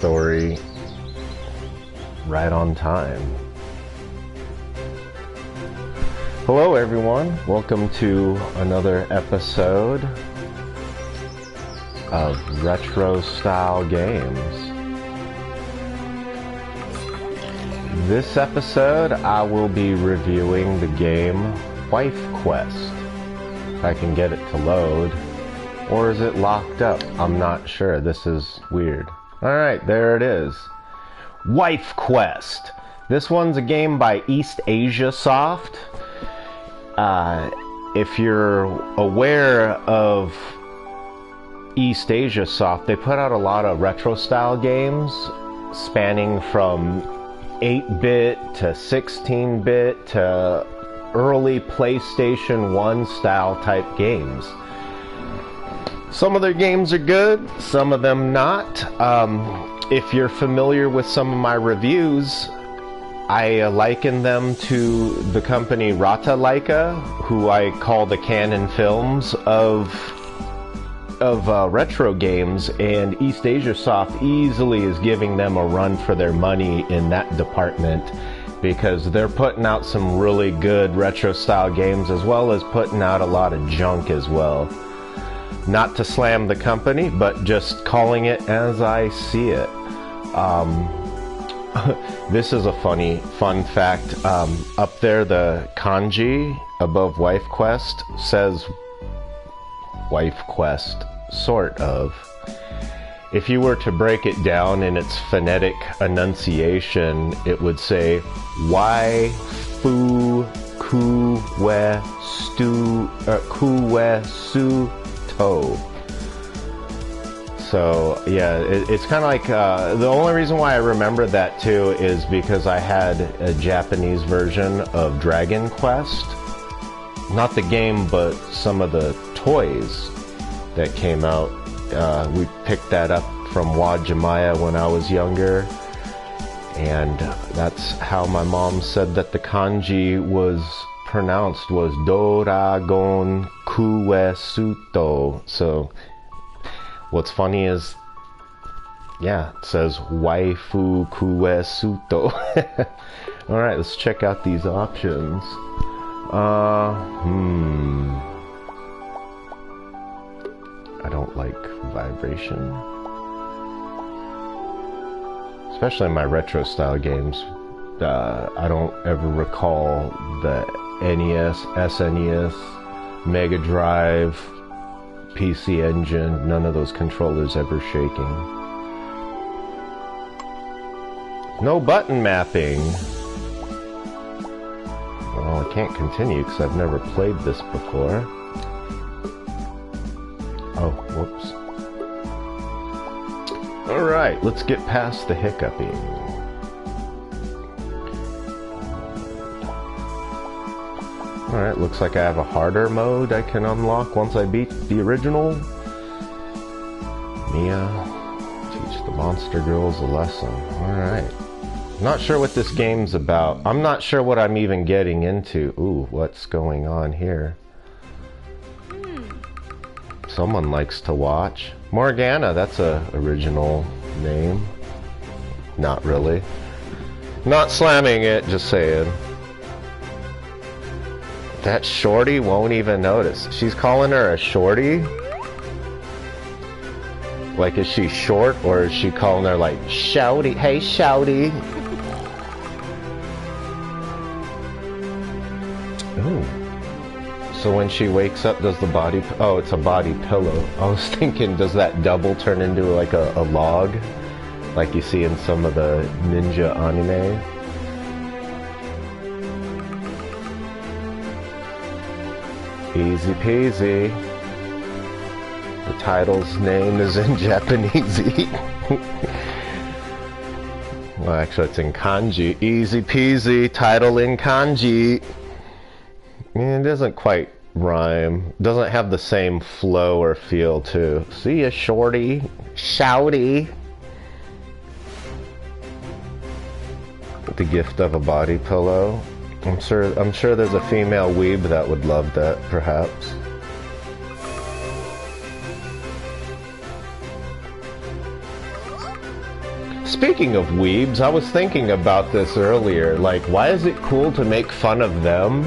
story right on time. Hello everyone, welcome to another episode of retro style games. This episode I will be reviewing the game Wife Quest. If I can get it to load. Or is it locked up? I'm not sure. This is weird. Alright, there it is. Wife Quest. This one's a game by East Asia Soft. If you're aware of East Asia Soft, they put out a lot of retro style games spanning from 8-bit to 16-bit to early PlayStation 1 style type games. Some of their games are good, some of them not. If you're familiar with some of my reviews, I liken them to the company Rata Laika, who I call the Canon Films of retro games, and East Asia Soft easily is giving them a run for their money in that department, because they're putting out some really good retro style games as well as putting out a lot of junk as well. Not to slam the company, but just calling it as I see it. This is a fun fact. Up there, the kanji above Wife Quest says Wife Quest, sort of. If you were to break it down in its phonetic enunciation, it would say Wai-fu ku-we-su-to. So yeah, it's kind of like, the only reason why I remember that too is because I had a Japanese version of Dragon Quest. Not the game, but some of the toys that came out. We picked that up from Wajimaya when I was younger. And that's how my mom said that the kanji was pronounced, was Doragon Kuesuto. So what's funny is, yeah, it says Waifu Kuesuto. Alright, let's check out these options. I don't like vibration. Especially in my retro style games. I don't ever recall the NES, SNES, Mega Drive, PC Engine, none of those controllers ever shaking. No button mapping. Well, I can't continue because I've never played this before. Oh, whoops. Alright, let's get past the hiccuping. Alright, looks like I have a harder mode I can unlock once I beat the original. Mia, teach the monster girls a lesson. Alright. Not sure what this game's about. I'm not sure what I'm even getting into. Ooh, what's going on here? Someone likes to watch. Morgana, that's a original name. Not really. Not slamming it, just saying. That shorty won't even notice. She's calling her a shorty? Like, is she short, or is she calling her like, shouty? Hey, shouty. Ooh. So when she wakes up, does the body... Oh, it's a body pillow. I was thinking, does that double turn into like a log? Like you see in some of the ninja anime? Easy peasy. The title's name is in Japanese. Well, actually it's in kanji. Easy peasy, title in kanji. It doesn't quite rhyme. Doesn't have the same flow or feel too. See ya, shorty. Shouty. The gift of a body pillow. I'm sure there's a female weeb that would love that, perhaps. Speaking of weebs, I was thinking about this earlier. Like, why is it cool to make fun of them?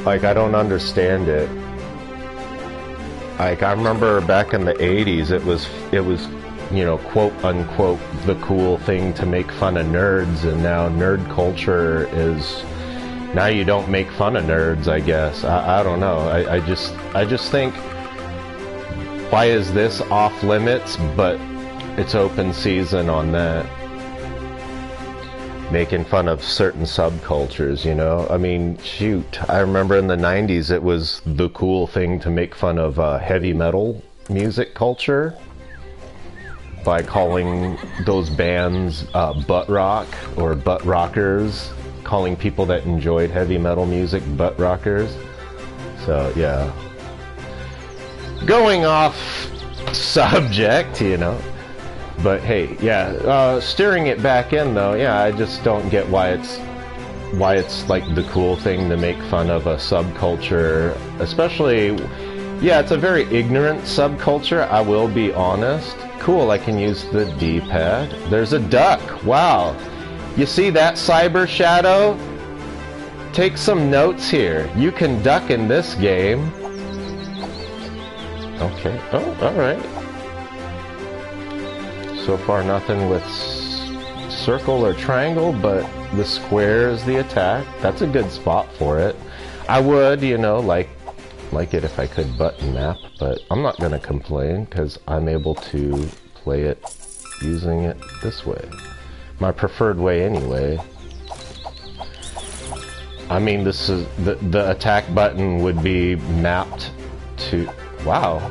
Like, I don't understand it. Like, I remember back in the 80s, it was, you know, quote unquote, the cool thing to make fun of nerds, and now nerd culture is, now you don't make fun of nerds, I guess. I don't know. I just think, why is this off limits, but it's open season on that? Making fun of certain subcultures, you know? I mean, shoot, I remember in the 90s it was the cool thing to make fun of heavy metal music culture by calling those bands butt rock or butt rockers, calling people that enjoyed heavy metal music butt rockers. So, yeah. Going off subject, you know. But hey, yeah, steering it back in though, yeah, I just don't get why it's like the cool thing to make fun of a subculture, especially, yeah, it's a very ignorant subculture, I will be honest. Cool, I can use the D-pad. There's a duck, wow. You see that, Cyber Shadow? Take some notes here. You can duck in this game. Okay, oh, alright. So far nothing with circle or triangle, but the square is the attack. That's a good spot for it. I would, you know, like it if I could button map, but I'm not gonna complain because I'm able to play it using it this way. My preferred way anyway. I mean, this is the attack button would be mapped to, wow.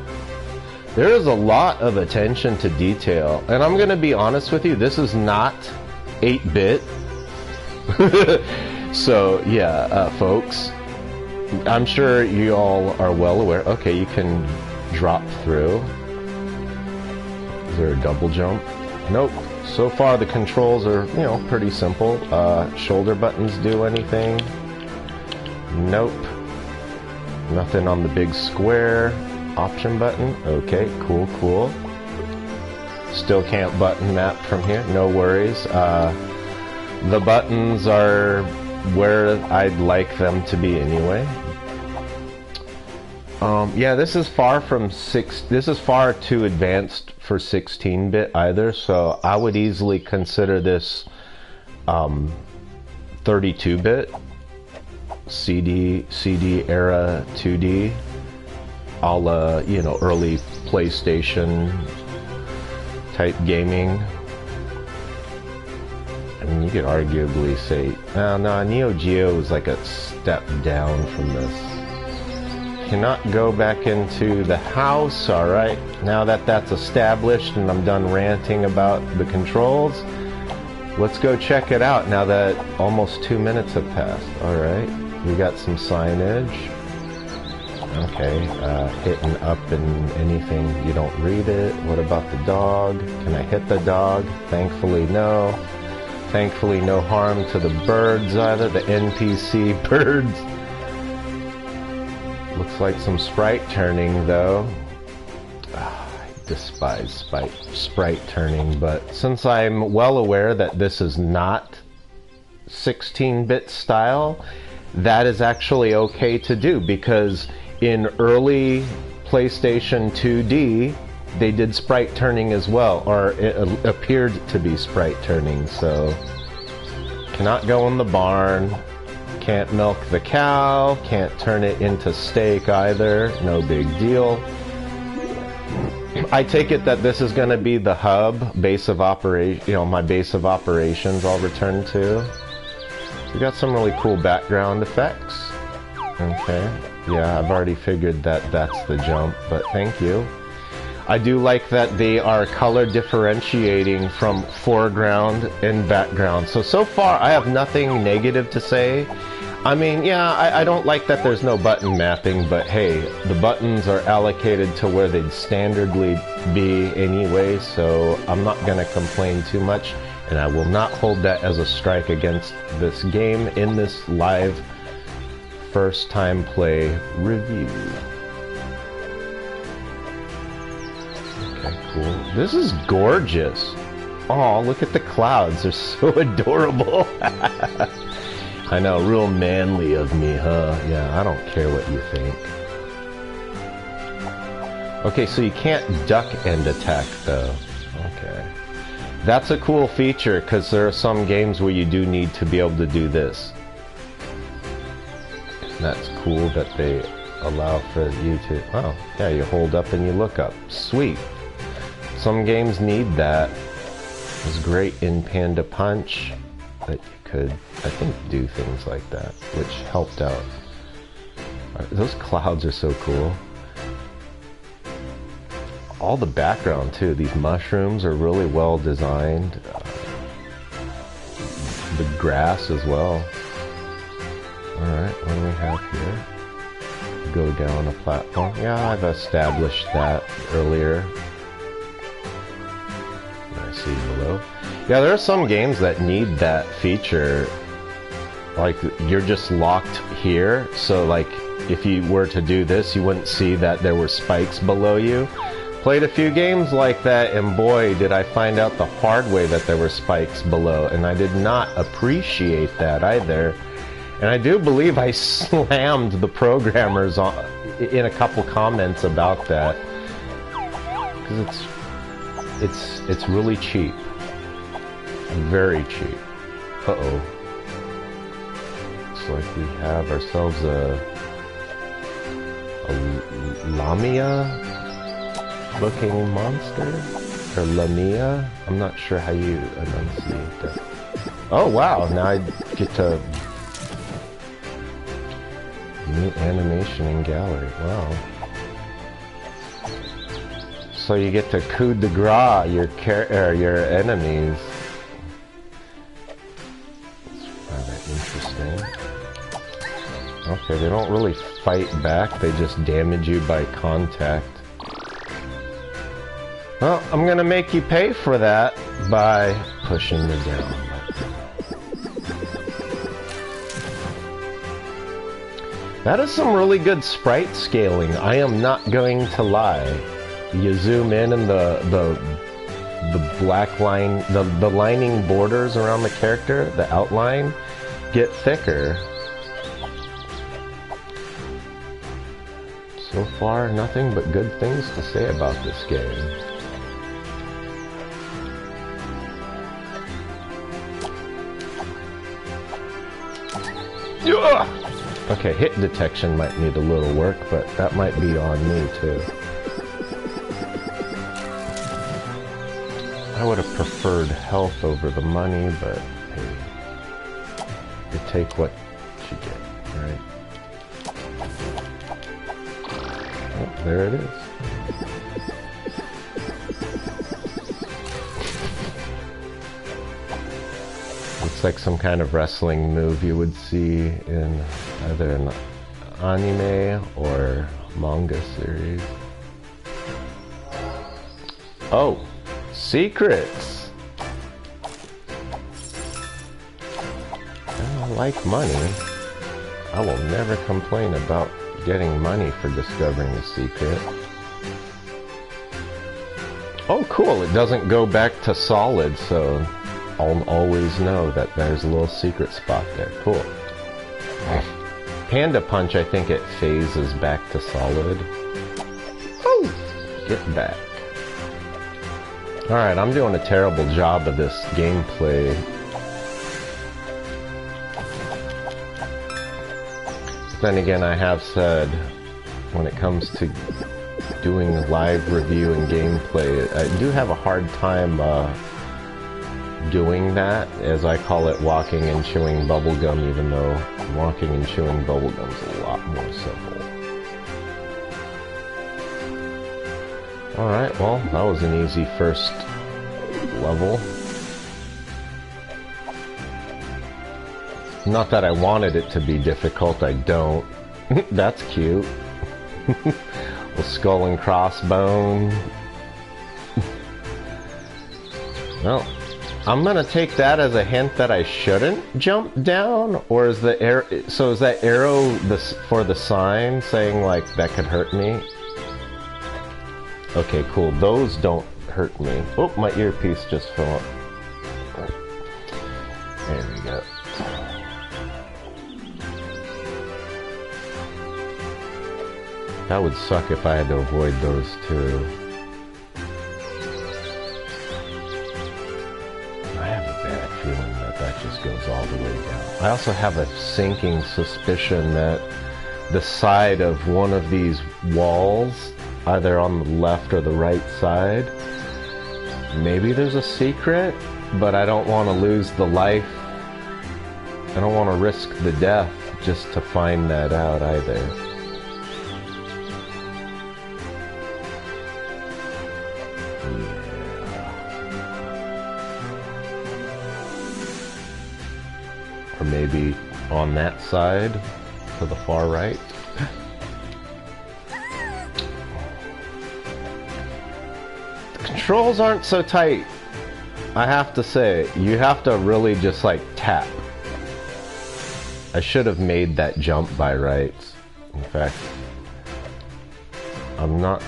There is a lot of attention to detail, and I'm gonna be honest with you, this is not 8-bit. So yeah, folks, I'm sure you all are well aware. Okay, you can drop through. Is there a double jump? Nope. So far the controls are, you know, pretty simple. Shoulder buttons do anything? Nope. Nothing on the big square. Option button. Okay, cool, cool. Still can't button map from here. No worries. The buttons are where I'd like them to be anyway. Yeah, this is far from this is far too advanced for 16-bit either, so I would easily consider this 32-bit CD era 2D, a la, you know, early PlayStation type gaming. I mean, you could arguably say, no, Neo Geo is like a step down from this. Cannot go back into the house. Alright, now that that's established and I'm done ranting about the controls, let's go check it out now that almost 2 minutes have passed. Alright, we got some signage. Okay, hitting up and anything, you don't read it. What about the dog? Can I hit the dog? Thankfully no. Thankfully no harm to the birds either, the NPC birds. Looks like some sprite turning though. I despise sprite turning, but since I'm well aware that this is not 16-bit style, that is actually okay to do, because in early PlayStation 2D, they did sprite turning as well, or it appeared to be sprite turning, so cannot go in the barn, can't milk the cow, can't turn it into steak either, no big deal. I take it that this is going to be the hub, base of operation, you know, my base of operations I'll return to. We got some really cool background effects. Okay, yeah, I've already figured that that's the jump, but thank you. I do like that they are color differentiating from foreground and background. So far I have nothing negative to say. I mean, yeah, I don't like that there's no button mapping, but hey, the buttons are allocated to where they'd standardly be anyway, so I'm not gonna complain too much, and I will not hold that as a strike against this game in this live first time play review. Okay, cool. This is gorgeous. Oh, look at the clouds. They're so adorable. I know, real manly of me, huh? Yeah, I don't care what you think. Okay, so you can't duck and attack, though. Okay. That's a cool feature, because there are some games where you do need to be able to do this. That's cool that they allow for you to... Oh, yeah, you hold up and you look up. Sweet. Some games need that. It was great in Panda Punch that you could, I think, do things like that, which helped out. Those clouds are so cool. All the background, too. These mushrooms are really well designed. The grass as well. Alright, what do we have here? Go down a platform. Yeah, I've established that earlier. I see below. Yeah, there are some games that need that feature. Like, you're just locked here, so like, if you were to do this, you wouldn't see that there were spikes below you. Played a few games like that, and boy, did I find out the hard way that there were spikes below, and I did not appreciate that either. And I do believe I slammed the programmers in a couple comments about that, because it's really cheap, very cheap. Uh-oh. Looks like we have ourselves a Lamia looking monster, or Lamia. I'm not sure how you enunciate that. Oh wow! Now I get to new animation in gallery. Wow. So you get to coup de grace your enemies. That's rather interesting. Okay, they don't really fight back, they just damage you by contact. Well, I'm gonna make you pay for that by pushing the down button. That is some really good sprite scaling, I am not going to lie. You zoom in and the black line, the lining borders around the character, the outline, get thicker. So far, nothing but good things to say about this game. Okay, hit detection might need a little work, but that might be on me too. I would have preferred health over the money, but hey, you take what you get, right? Oh, there it is. Looks like some kind of wrestling move you would see in either an anime or manga series. Oh, secrets! I like money. I will never complain about getting money for discovering a secret. Oh cool, it doesn't go back to solid, so I'll always know that there's a little secret spot there. Cool. Panda Punch, I think it phases back to solid. Oh! Get back. Alright, I'm doing a terrible job of this gameplay. But then again, I have said, when it comes to doing live review and gameplay, I do have a hard time doing that, as I call it walking and chewing bubblegum, even though walking and chewing bubblegum is a lot more simple. Alright, well, that was an easy first level. Not that I wanted it to be difficult, I don't. That's cute. A skull and crossbone. Well, I'm gonna take that as a hint that I shouldn't jump down, or is the arrow? So is that arrow for the sign saying like that could hurt me? Okay, cool. Those don't hurt me. Oh, my earpiece just fell up. There we go. That would suck if I had to avoid those two. I have a bad feeling that that just goes all the way down. I also have a sinking suspicion that the side of one of these walls, either on the left or the right side, maybe there's a secret, but I don't want to lose the life. I don't want to risk the death just to find that out either. Yeah. Or maybe on that side to the far right. The controls aren't so tight, I have to say. You have to really just like tap. I should have made that jump by rights. In fact, I'm not...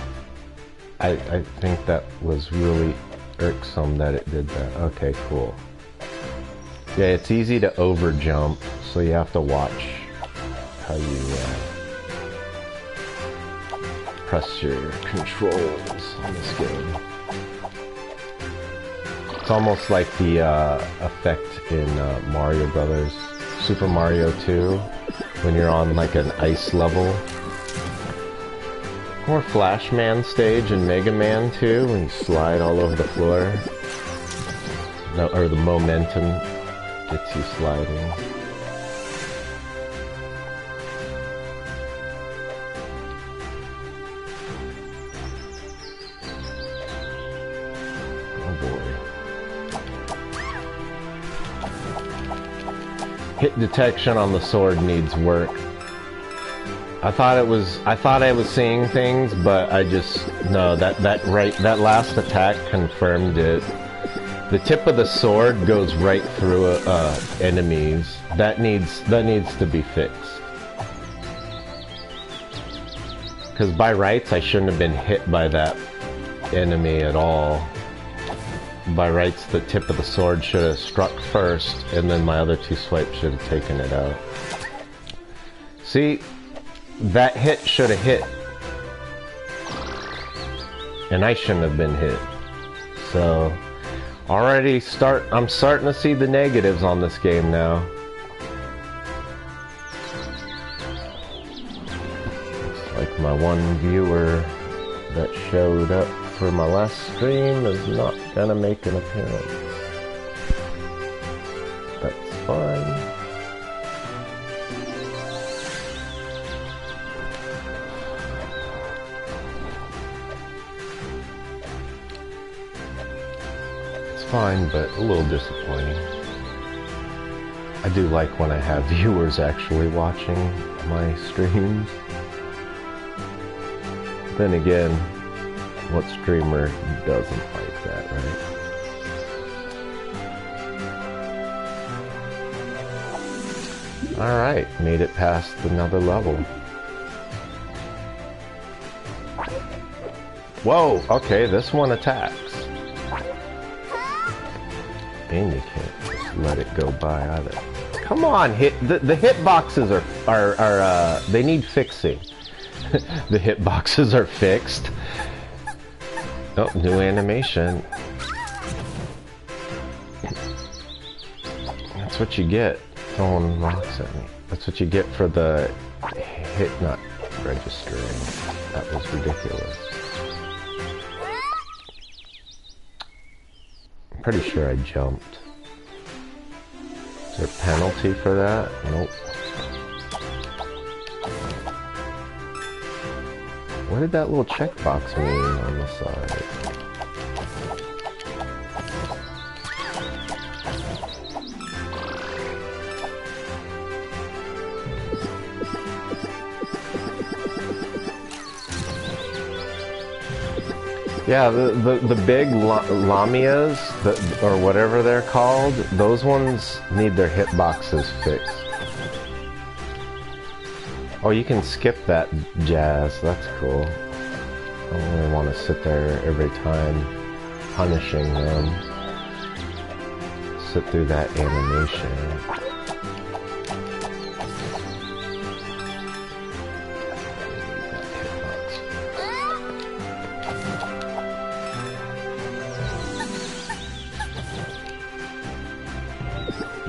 I think that was really irksome that it did that. Okay, cool. Yeah, it's easy to over jump, so you have to watch how you press your controls on this game. It's almost like the effect in Mario Brothers, Super Mario 2, when you're on like an ice level. Or Flash Man stage in Mega Man 2, when you slide all over the floor. No, or the momentum gets you sliding. Hit detection on the sword needs work. I thought I was seeing things, but I just no, that last attack confirmed it. The tip of the sword goes right through enemies. That needs to be fixed. Because by rights I shouldn't have been hit by that enemy at all. By rights, the tip of the sword should have struck first, and then my other two swipes should have taken it out. See, that hit should have hit. And I shouldn't have been hit. So, I'm starting to see the negatives on this game now. Looks like my one viewer that showed up for my last stream is not gonna make an appearance. That's fine. It's fine, but a little disappointing. I do like when I have viewers actually watching my streams. Then again, what streamer doesn't like that, right? Alright, made it past another level. Whoa, okay, this one attacks. And you can't just let it go by either. Come on, the hitboxes are they need fixing. The hitboxes are fixed. Oh, new animation. That's what you get. Throwing rocks at me. That's what you get for the hit not registering. That was ridiculous. I'm pretty sure I jumped. Is there a penalty for that? Nope. What did that little checkbox mean on the side? Yeah, the big lamias, or whatever they're called, those ones need their hitboxes fixed. Oh, you can skip that jazz. That's cool. I don't really want to sit there every time. punishing them. Sit through that animation.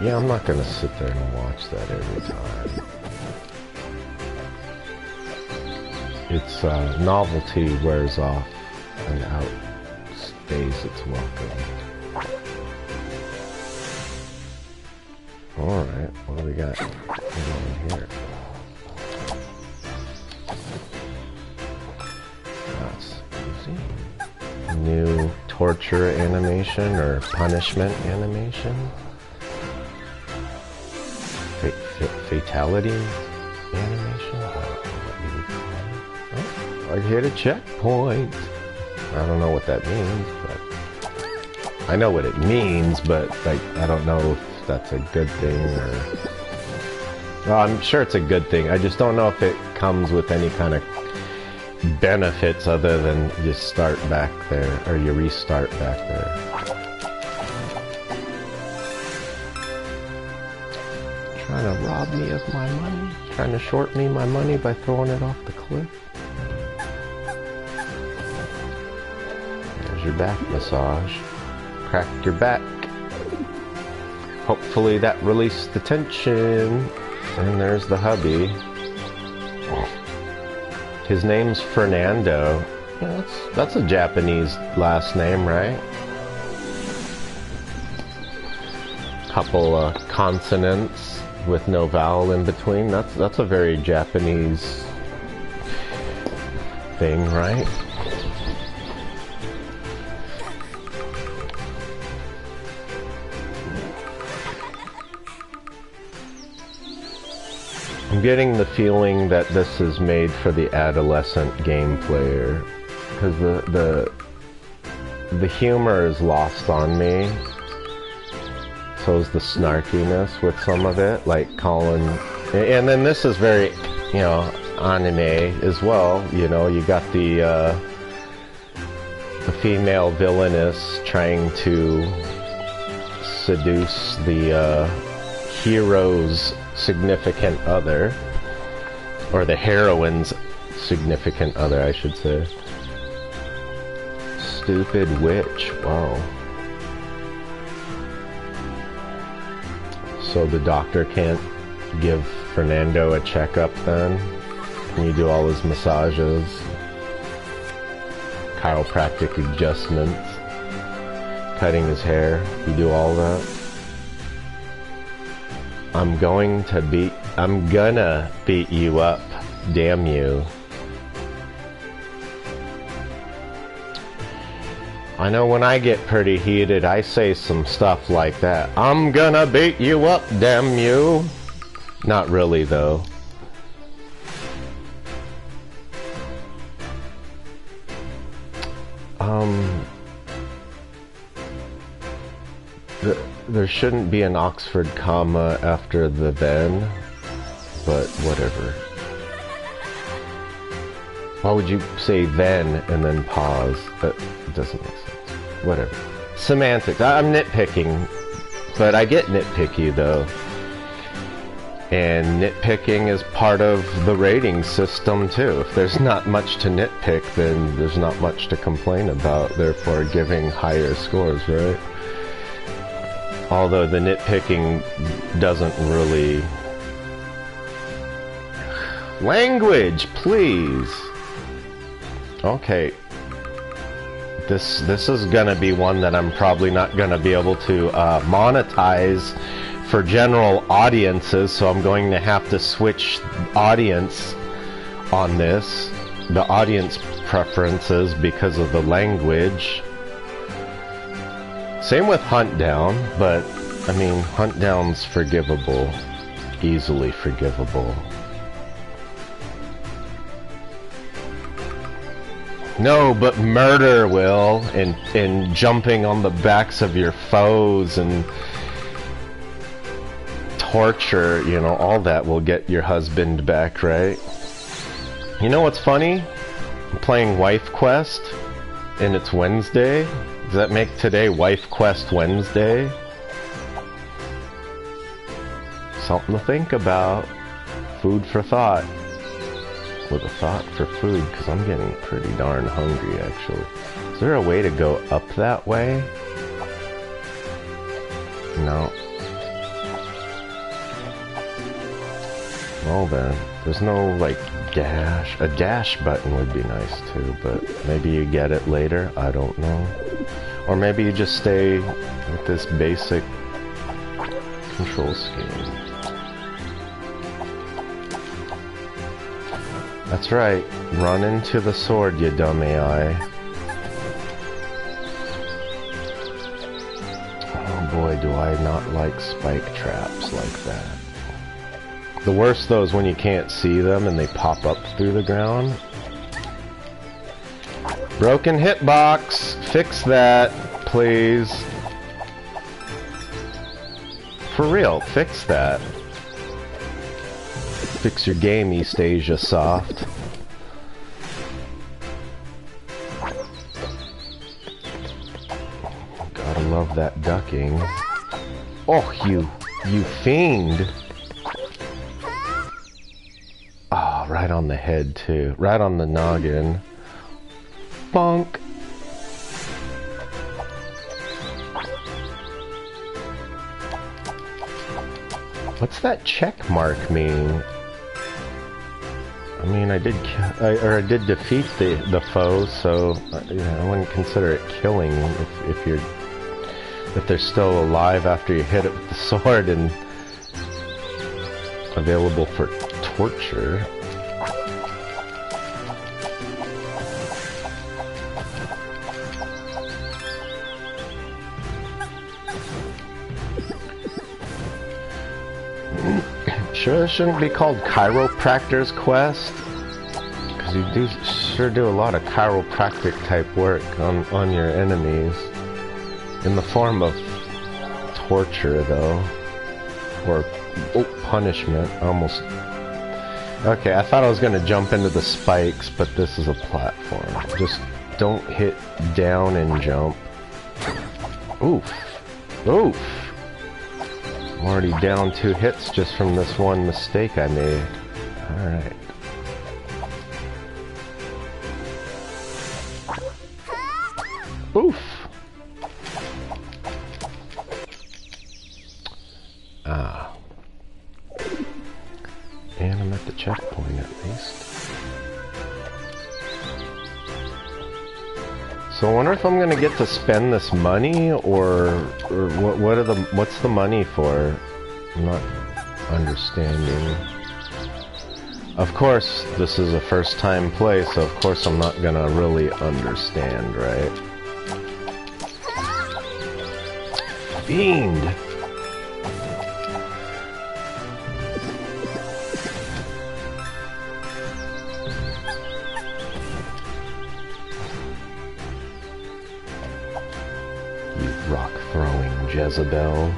Yeah, I'm not gonna sit there and watch that every time. Its novelty wears off and outstays its welcome. Alright, what do we got going here? That's easy. New torture animation or punishment animation? Fatality animation? Oh, I hit a checkpoint. I don't know what that means, but I know what it means, but like I don't know if that's a good thing or. Well, I'm sure it's a good thing. I just don't know if it comes with any kind of benefits other than you start back there or you restart back there. Trying to rob me of my money? Trying to short me my money by throwing it off the cliff? There's your back massage. Crack your back. Hopefully that released the tension. And there's the hubby. His name's Fernando. Yeah, that's a Japanese last name, right? Couple consonants with no vowel in between. That's a very Japanese thing, right? I'm getting the feeling that this is made for the adolescent game player, because the humor is lost on me. So is the snarkiness with some of it, like calling, and then this is very, you know, anime as well. You know, you got the female villainess trying to seduce the hero's significant other, or the heroine's significant other, I should say. Stupid witch, wow. So the doctor can't give Fernando a checkup then? Can you do all his massages? Chiropractic adjustments? Cutting his hair? You do all that? I'm gonna beat you up, damn you. I know when I get pretty heated, I say some stuff like that. I'm gonna beat you up, damn you. Not really, though. There shouldn't be an Oxford comma after the then, but whatever. Why would you say then and then pause? That doesn't make sense. Whatever. Semantics. I'm nitpicking, but I get nitpicky though. And nitpicking is part of the rating system too. If there's not much to nitpick, then there's not much to complain about, therefore giving higher scores, right? Although the nitpicking doesn't really... Language, please! Okay. This is gonna be one that I'm probably not gonna be able to monetize for general audiences, so I'm going to have to switch audience on this. The audience preferences because of the language. Same with Hunt Down, but I mean, Hunt Down's forgivable. Easily forgivable. No, but murder, Will, and jumping on the backs of your foes and torture, you know, all that will get your husband back, right? You know what's funny? I'm playing Wife Quest, and it's Wednesday. Does that make today Wife Quest Wednesday? Something to think about. Food for thought. With a thought for food, because I'm getting pretty darn hungry, actually. Is there a way to go up that way? No. Well then, there's no, like, dash. A dash button would be nice too, but maybe you get it later, I don't know. Or maybe you just stay with this basic control scheme. That's right, run into the sword, you dumb AI. Oh boy, do I not like spike traps like that. The worst though is when you can't see them and they pop up through the ground. Broken hitbox! Fix that, please. For real, fix that. Fix your game, East Asia Soft. Gotta love that ducking. Oh, you fiend! Ah, oh, right on the head too. Right on the noggin. Bonk! What's that check mark mean? I mean, I did defeat the foe, so you know, I wouldn't consider it killing if they're still alive after you hit it with the sword and available for torture. Sure, this shouldn't be called Chiropractor's Quest, because you sure do a lot of chiropractic type work on your enemies, in the form of torture, though, or punishment. Almost. Okay, I thought I was gonna jump into the spikes, but this is a platform. Just don't hit down and jump. Oof, oof. I'm already down 2 hits just from this one mistake I made. Alright. Oof! Ah. And I'm at the checkpoint at least. So I wonder if I'm gonna get to spend this money, or what's the money for? I'm not understanding. Of course, this is a first time play, so of course I'm not gonna really understand, right? Fiend! Rock-throwing Jezebel.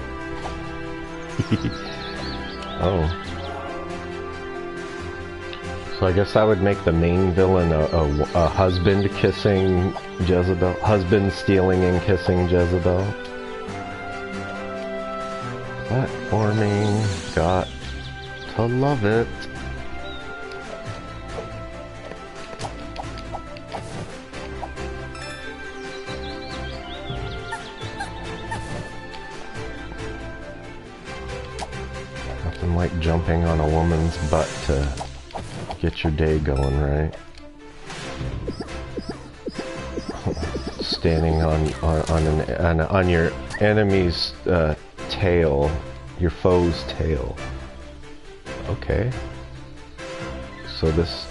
Oh. So I guess that would make the main villain a husband kissing Jezebel. Husband stealing and kissing Jezebel. Platforming. Got to love it. Like jumping on a woman's butt to get your day going, right? Standing on your enemy's tail, your foe's tail. Okay. So this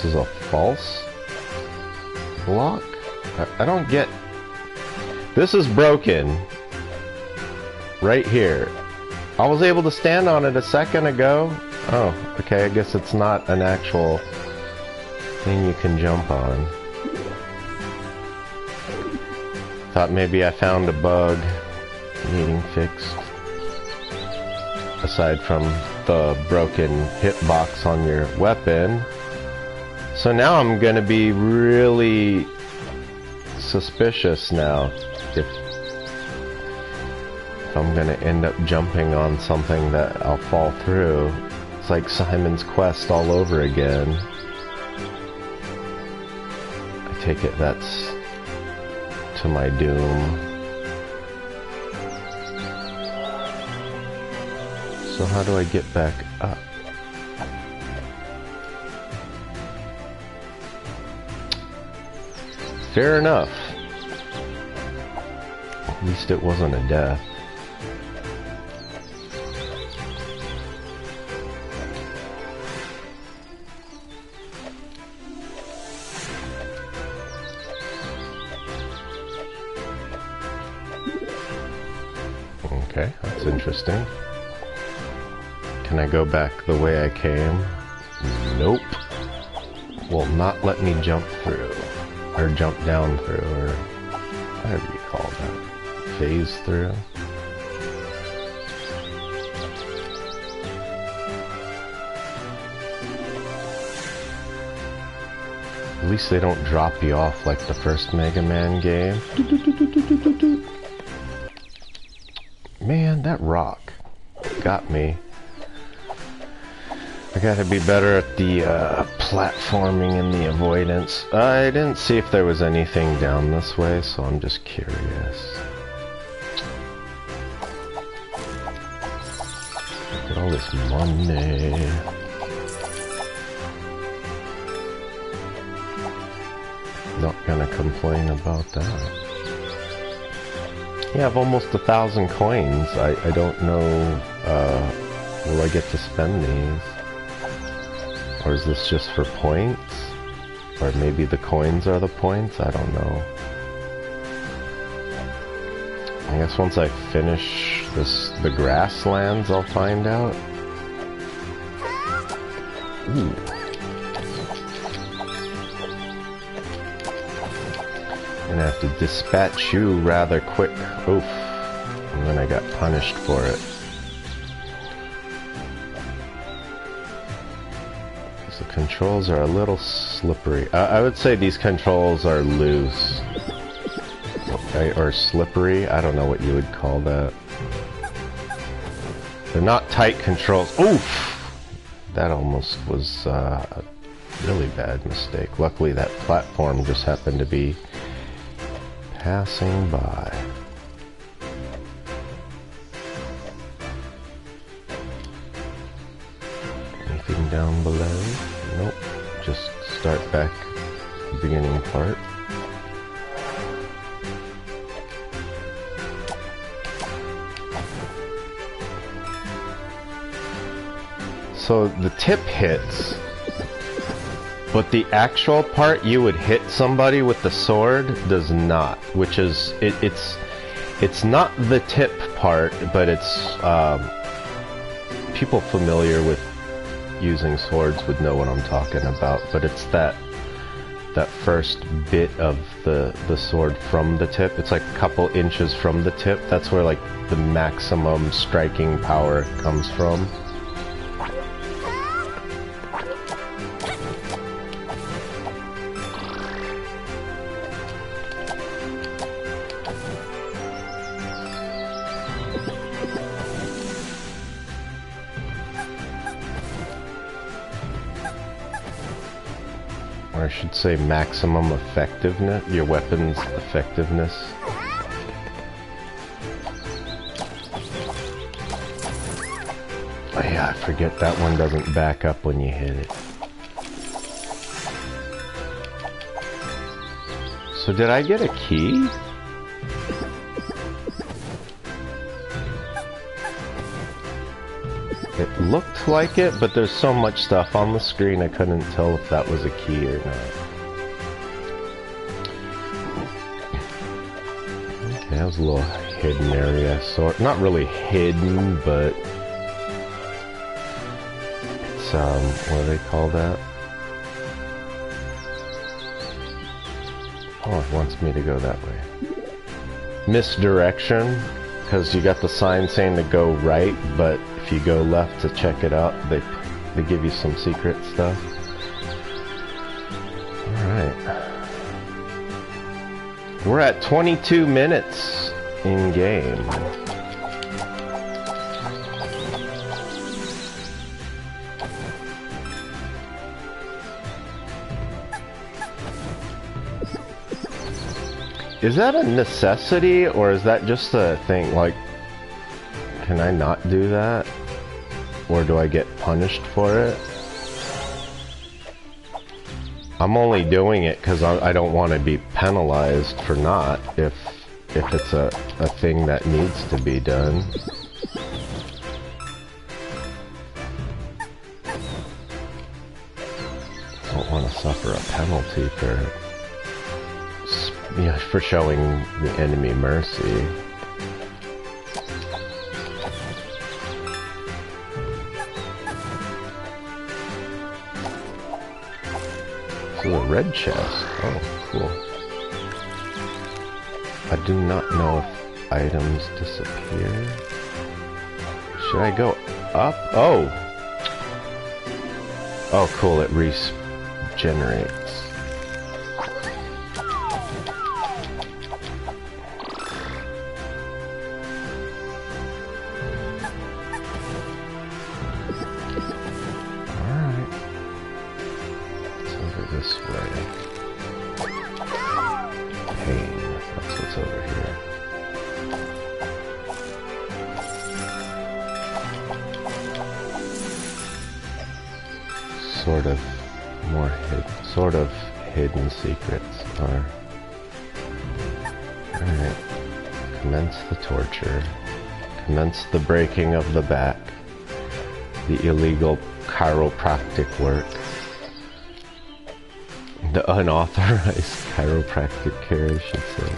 is a false block? I don't get... This is broken. Right here. I was able to stand on it a second ago. Oh, okay, I guess it's not an actual thing you can jump on. Thought maybe I found a bug needing fixed. Aside from the broken hitbox on your weapon. So now I'm gonna be really suspicious now. If I'm gonna end up jumping on something that I'll fall through. It's like Simon's Quest all over again. I take it that's to my doom. So how do I get back up? Fair enough. At least it wasn't a death. Okay, that's interesting. Can I go back the way I came? Nope. Will not let me jump through. Or jump down through, or whatever you call that. Phase through. At least they don't drop you off like the first Mega Man game. Man, that rock got me. I gotta be better at the platforming and the avoidance. I didn't see if there was anything down this way, so I'm just curious. Look at all this money. Not gonna complain about that. Yeah, I've almost 1,000 coins. I don't know, will I get to spend these? Or is this just for points? Or maybe the coins are the points? I don't know. I guess once I finish the grasslands, I'll find out. Ooh. Gonna have to dispatch you rather quick. Oof. And then I got punished for it. The controls are a little slippery. I would say these controls are loose. Okay, or slippery. I don't know what you would call that. They're not tight controls. Oof! That almost was a really bad mistake. Luckily that platform just happened to be passing by. Anything down below? Nope. Just start back the beginning part. So the tip hits, but the actual part you would hit somebody with the sword does not, which is it's not the tip part, but it's people familiar with using swords would know what I'm talking about, but it's that first bit of the sword from the tip. It's like a couple inches from the tip. That's where like the maximum striking power comes from. Or I should say maximum effectiveness, your weapon's effectiveness. Oh yeah, I forget that one doesn't back up when you hit it. So did I get a key? It looked like it, but there's so much stuff on the screen I couldn't tell if that was a key or not. Okay, that was a little hidden area, sort. Not really hidden, but it's what do they call that? Oh, it wants me to go that way. Misdirection, because you got the sign saying to go right, but if you go left to check it out, they give you some secret stuff. Alright. We're at 22 minutes in game. Is that a necessity, or is that just a thing? Like, can I not do that? Or do I get punished for it? I'm only doing it because I don't want to be penalized for not, if it's a thing that needs to be done. I don't want to suffer a penalty for showing the enemy mercy. So a red chest. Oh, cool. I do not know if items disappear. Should I go up? Oh! Oh, cool. It regenerates. Hidden secrets are... Alright. Commence the torture. Commence the breaking of the back. The illegal chiropractic work. The unauthorized chiropractic care, I should say.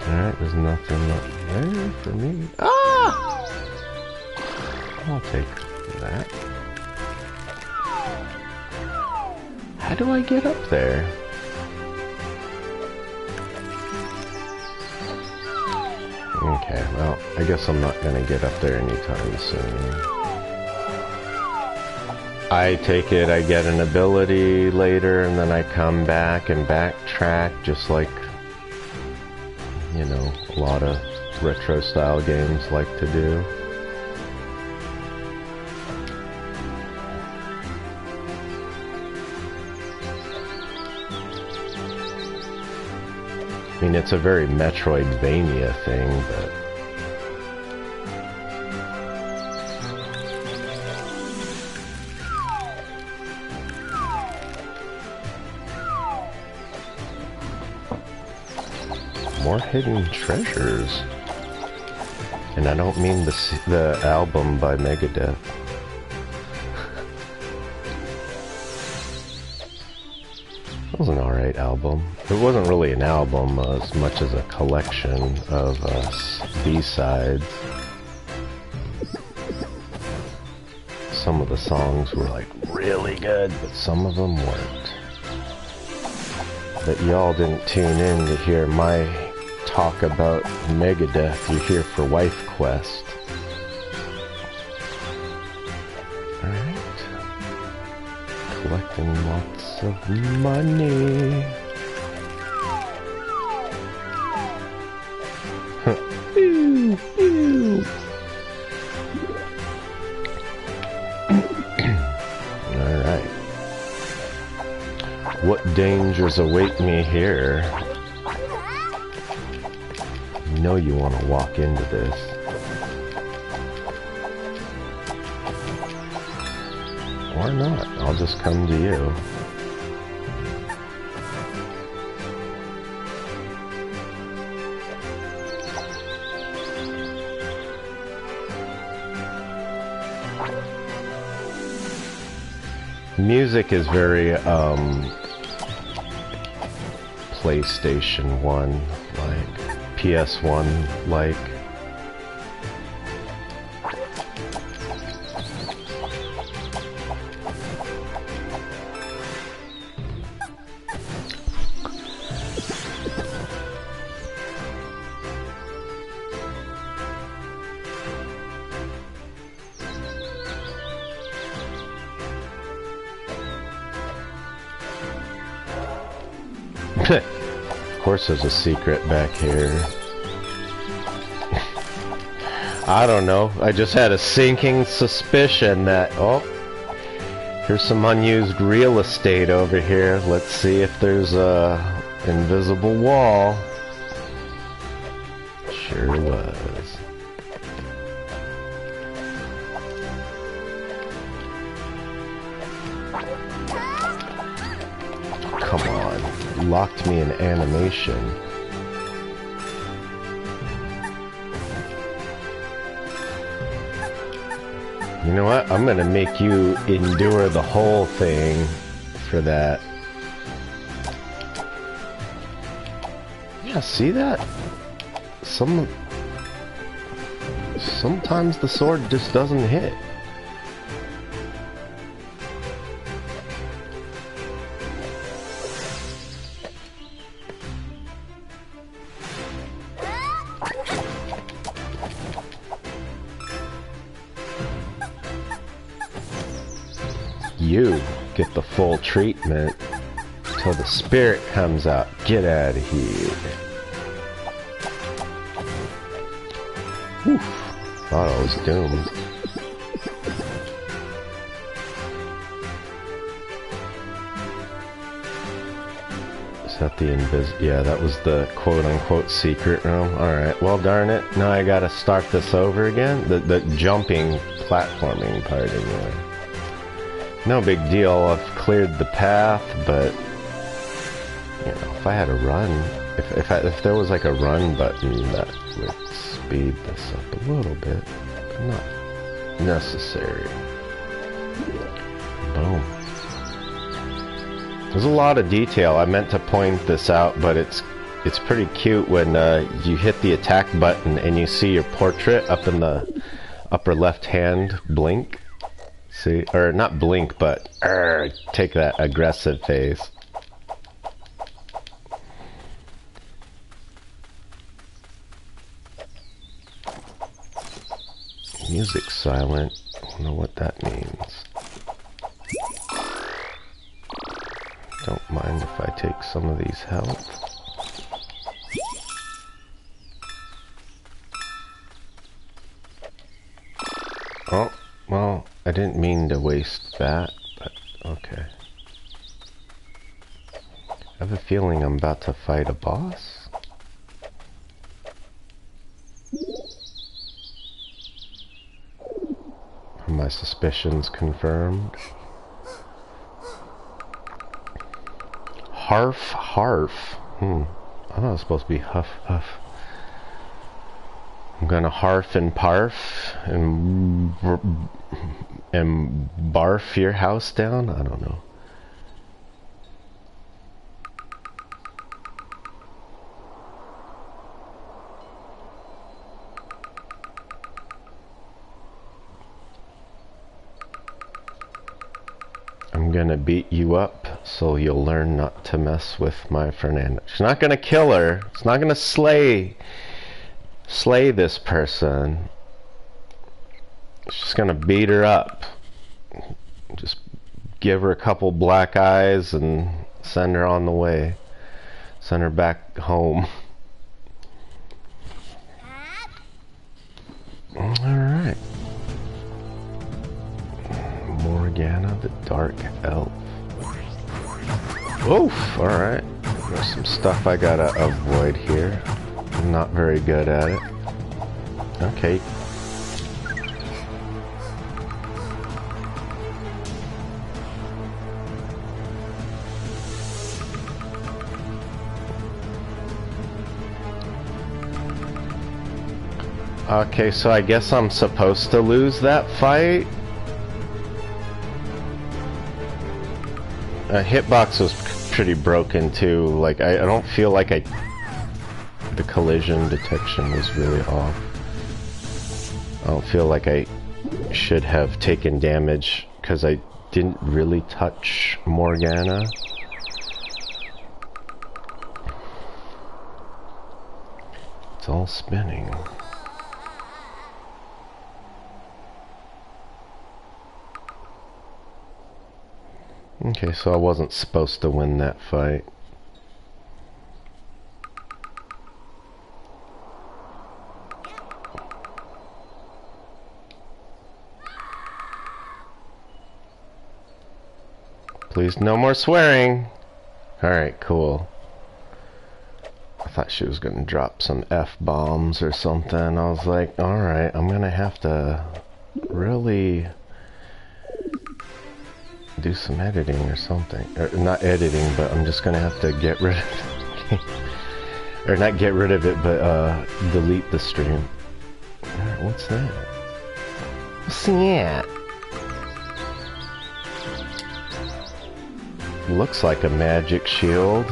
Alright, there's nothing up there for me. Ah! I'll take that. How do I get up there? Okay, well, I guess I'm not gonna get up there anytime soon. I take it I get an ability later and then I come back and backtrack, just like, you know, a lot of retro style games like to do. I mean, it's a very Metroidvania thing, but... More hidden treasures. And I don't mean the album by Megadeth. It was an alright album. It wasn't really an album as much as a collection of B-sides. Some of the songs were like really good, but some of them weren't. But y'all didn't tune in to hear my talk about Megadeth. You're here for Wife Quest. Alright. Collecting lots of money. Ew, ew. Alright. What dangers await me here? You know you want to walk into this. Or not. I'll just come to you. Music is very, PlayStation 1, like, PS1, like. course there's a secret back here. I don't know. I just had a sinking suspicion that... Oh, here's some unused real estate over here. Let's see if there's a invisible wall. Sure was. Come on. Locked me in animation. You know what? I'm gonna make you endure the whole thing for that. Yeah, see that? Sometimes the sword just doesn't hit. You get the full treatment till the spirit comes out. Get out of here. Whew. Thought I was doomed. Is that the yeah, that was the quote-unquote secret room. Alright, well darn it. Now I gotta start this over again. The jumping platforming part anyway. No big deal, I've cleared the path, but you know, if I had a run, if there was like a run button that would speed this up a little bit, but not necessary. Boom. There's a lot of detail. I meant to point this out, but it's pretty cute when you hit the attack button and you see your portrait up in the upper left hand blink. See, or not blink, but take that aggressive face. Music's silent. I don't know what that means. Don't mind if I take some of these health. Oh, well, I didn't mean to waste that, but okay. I have a feeling I'm about to fight a boss. Are my suspicions confirmed? Harf, harf. I thought it was supposed to be huff, huff. I'm gonna harf and parf and barf your house down? I don't know. I'm gonna beat you up so you'll learn not to mess with my Fernanda. She's not gonna kill her. It's not gonna slay this person. She's gonna beat her up. Just give her a couple black eyes and send her on the way. Send her back home. Alright. Morgana the Dark Elf. Oof! Alright. There's some stuff I gotta avoid here. I'm not very good at it. Okay. Okay, so I guess I'm supposed to lose that fight? Hitbox was pretty broken too. Like, I don't feel like the collision detection was really off. I don't feel like I should have taken damage because I didn't really touch Morgana. It's all spinning. Okay, so I wasn't supposed to win that fight. Please, no more swearing. Alright, cool. I thought she was gonna drop some F-bombs or something. I was like, alright, I'm gonna have to really do some editing or something. Or, not editing, but I'm just gonna have to get rid of it. Or not get rid of it, but delete the stream. Alright, what's that? What's that? Looks like a magic shield.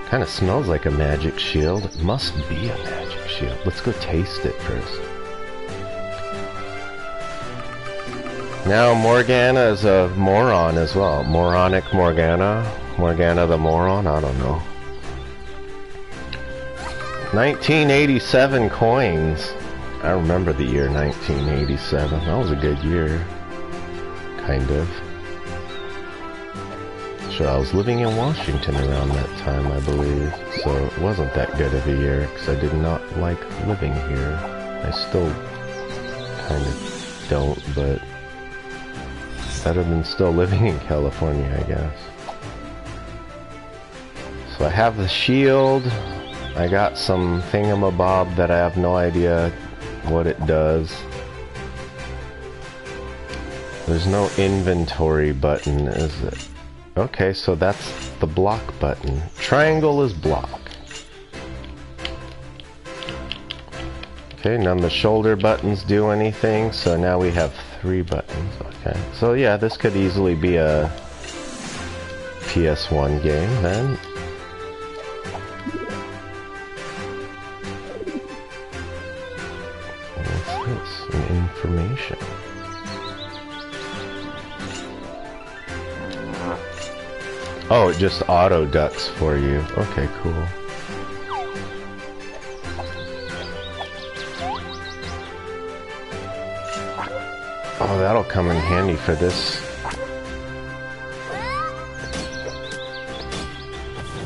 Kind of smells like a magic shield. It must be a magic shield. Let's go taste it first. Now Morgana is a moron as well. Moronic Morgana. Morgana the moron? I don't know. 1987 coins. I remember the year 1987. That was a good year. Kind of. So I was living in Washington around that time, I believe. So it wasn't that good of a year, because I did not like living here. I still kind of don't, but better than still living in California, I guess. So I have the shield. I got some thingamabob that I have no idea what it does. There's no inventory button, is it? Okay, so that's the block button. Triangle is block. Okay, none of the shoulder buttons do anything, so now we have 3 buttons. Okay, so yeah, this could easily be a PS1 game then. What's this? Some information. Oh, it just auto ducks for you. Okay, cool. Oh, that'll come in handy for this.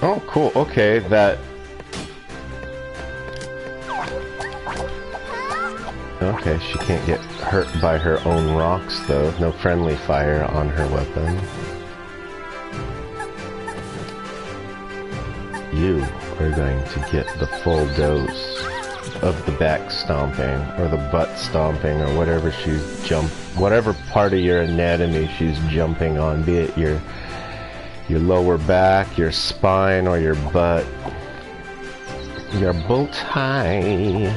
Oh, cool. Okay, that... Okay, she can't get hurt by her own rocks, though. No friendly fire on her weapon. You are going to get the full dose of the back stomping, or the butt stomping, or whatever whatever part of your anatomy she's jumping on, be it your lower back, your spine, or your butt. Your bow tie.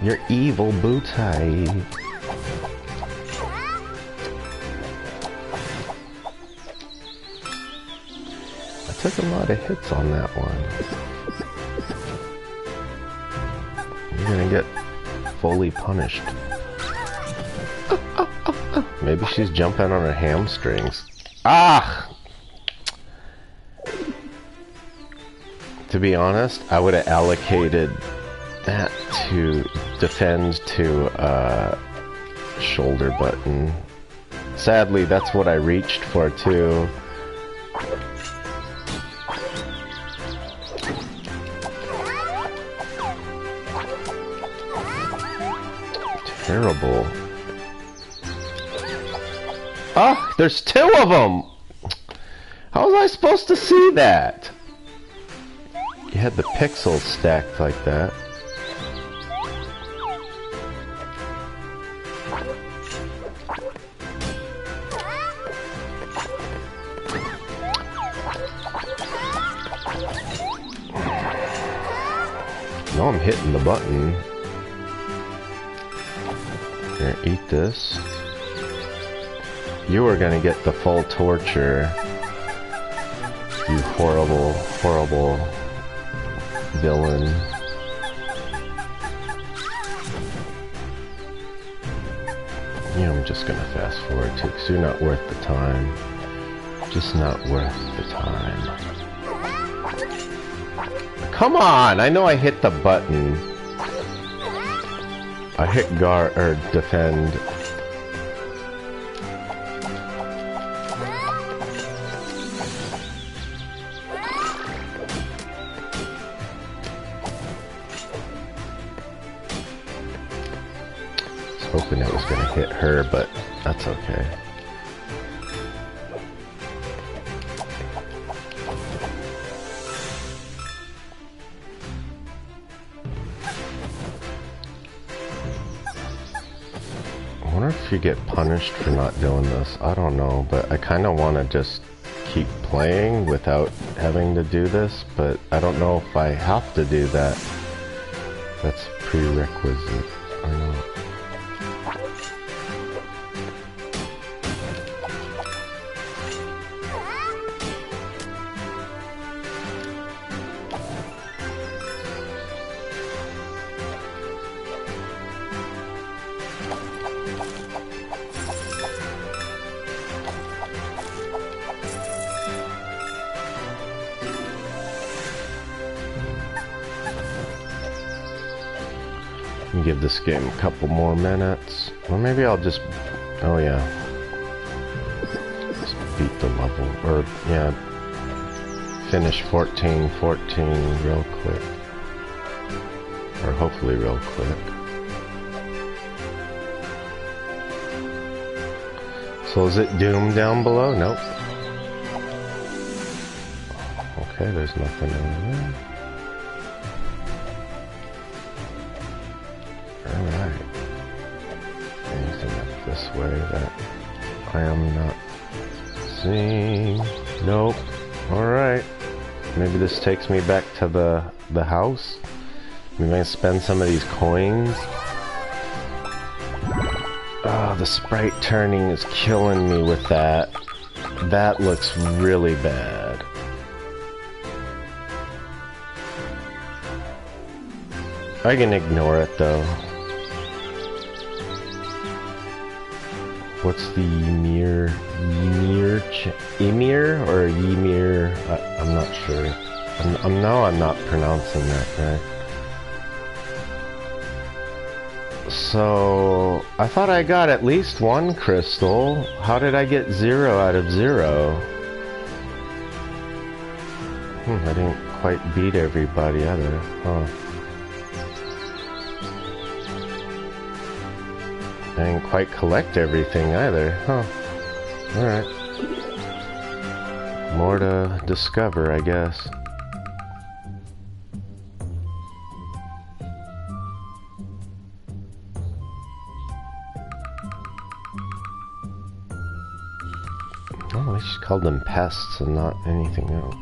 Your evil bow tie. Took a lot of hits on that one. You're gonna get fully punished. Maybe she's jumping on her hamstrings. Ah! To be honest, I would have allocated that to defend to shoulder button. Sadly, that's what I reached for too. Terrible. Oh, there's 2 of them! How was I supposed to see that? You had the pixels stacked like that. No, I'm hitting the button. Here, eat this. You are gonna get the full torture. You horrible, horrible villain. Yeah, I'm just gonna fast forward too, because you're not worth the time. Just not worth the time. Come on! I know I hit the button. I hit guard or defend. I was hoping it was gonna hit her, but that's okay. I wonder if you get punished for not doing this. I don't know, but I kind of want to just keep playing without having to do this, but I don't know if I have to do that. That's a prerequisite or not. Give this game a couple more minutes, or maybe I'll just, oh yeah, just beat the level, or yeah, finish 14-14 real quick, or hopefully real quick. So is it Doom down below? Nope. Okay, there's nothing over there. Alright. Anything up this way that I am not seeing? Nope. Alright. Maybe this takes me back to the house. Maybe I spend some of these coins. Oh, the sprite turning is killing me with that. That looks really bad. I can ignore it though. What's the Ymir or Ymir? I'm not sure. I'm not pronouncing that right. So I thought I got at least one crystal. How did I get 0 out of 0? I didn't quite beat everybody either. Huh. I didn't quite collect everything either, huh? Alright. More to discover, I guess. Oh, we just called them pests and not anything else.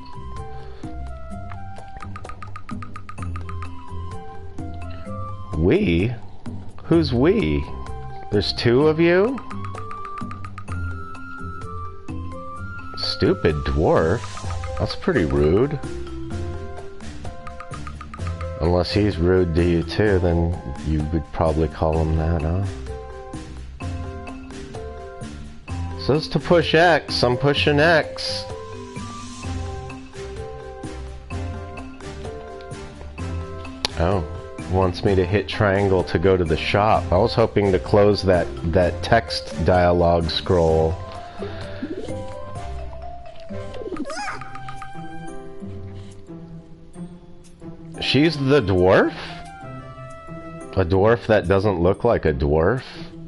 We? Who's we? There's 2 of you? Stupid dwarf. That's pretty rude. Unless he's rude to you too, then you would probably call him that, huh? Says to push X. I'm pushing X. Oh. Wants me to hit triangle to go to the shop. I was hoping to close that text dialogue scroll. She's the dwarf? A dwarf that doesn't look like a dwarf?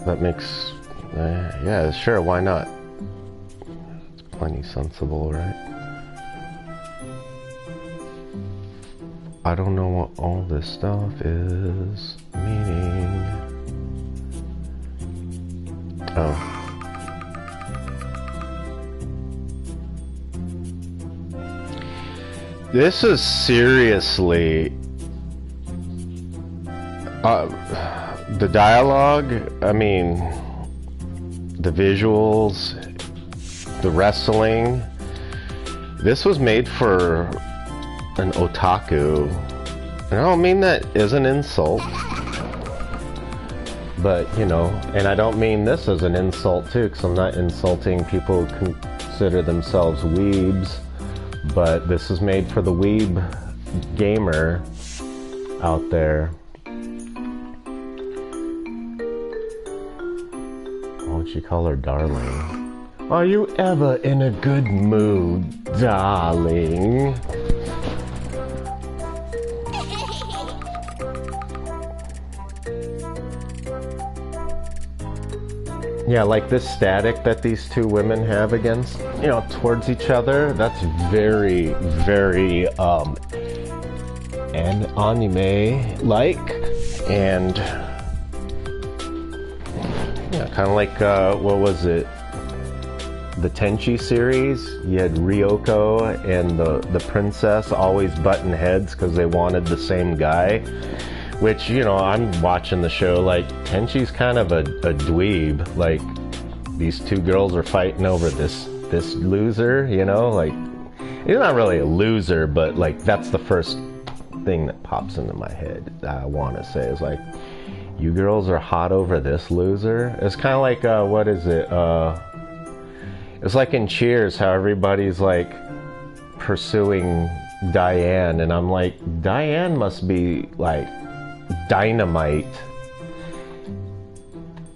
That makes... yeah, sure, why not? It's plenty sensible, right? I don't know what all this stuff is meaning. Oh. This is seriously... the dialogue, I mean... the visuals... the wrestling... This was made for... an otaku. And I don't mean that as an insult, but you know, and I don't mean this as an insult too, because I'm not insulting people who consider themselves weebs, but this is made for the weeb gamer out there. Why don't you call her darling? Are you ever in a good mood, darling? Yeah, like this static that these 2 women have against, you know, towards each other, that's very, very, and anime like, and yeah, kind of like what was it? The Tenchi series. You had Ryoko and the princess always button heads because they wanted the same guy. Which, you know, I'm watching the show like Tenchi's kind of a dweeb. Like, these two girls are fighting over this loser, you know, like, he's not really a loser, but like that's the first thing that pops into my head. I want to say is like, you girls are hot over this loser. It's kind of like what is it? It's like in Cheers, how everybody's like pursuing Diane, and I'm like, Diane must be like dynamite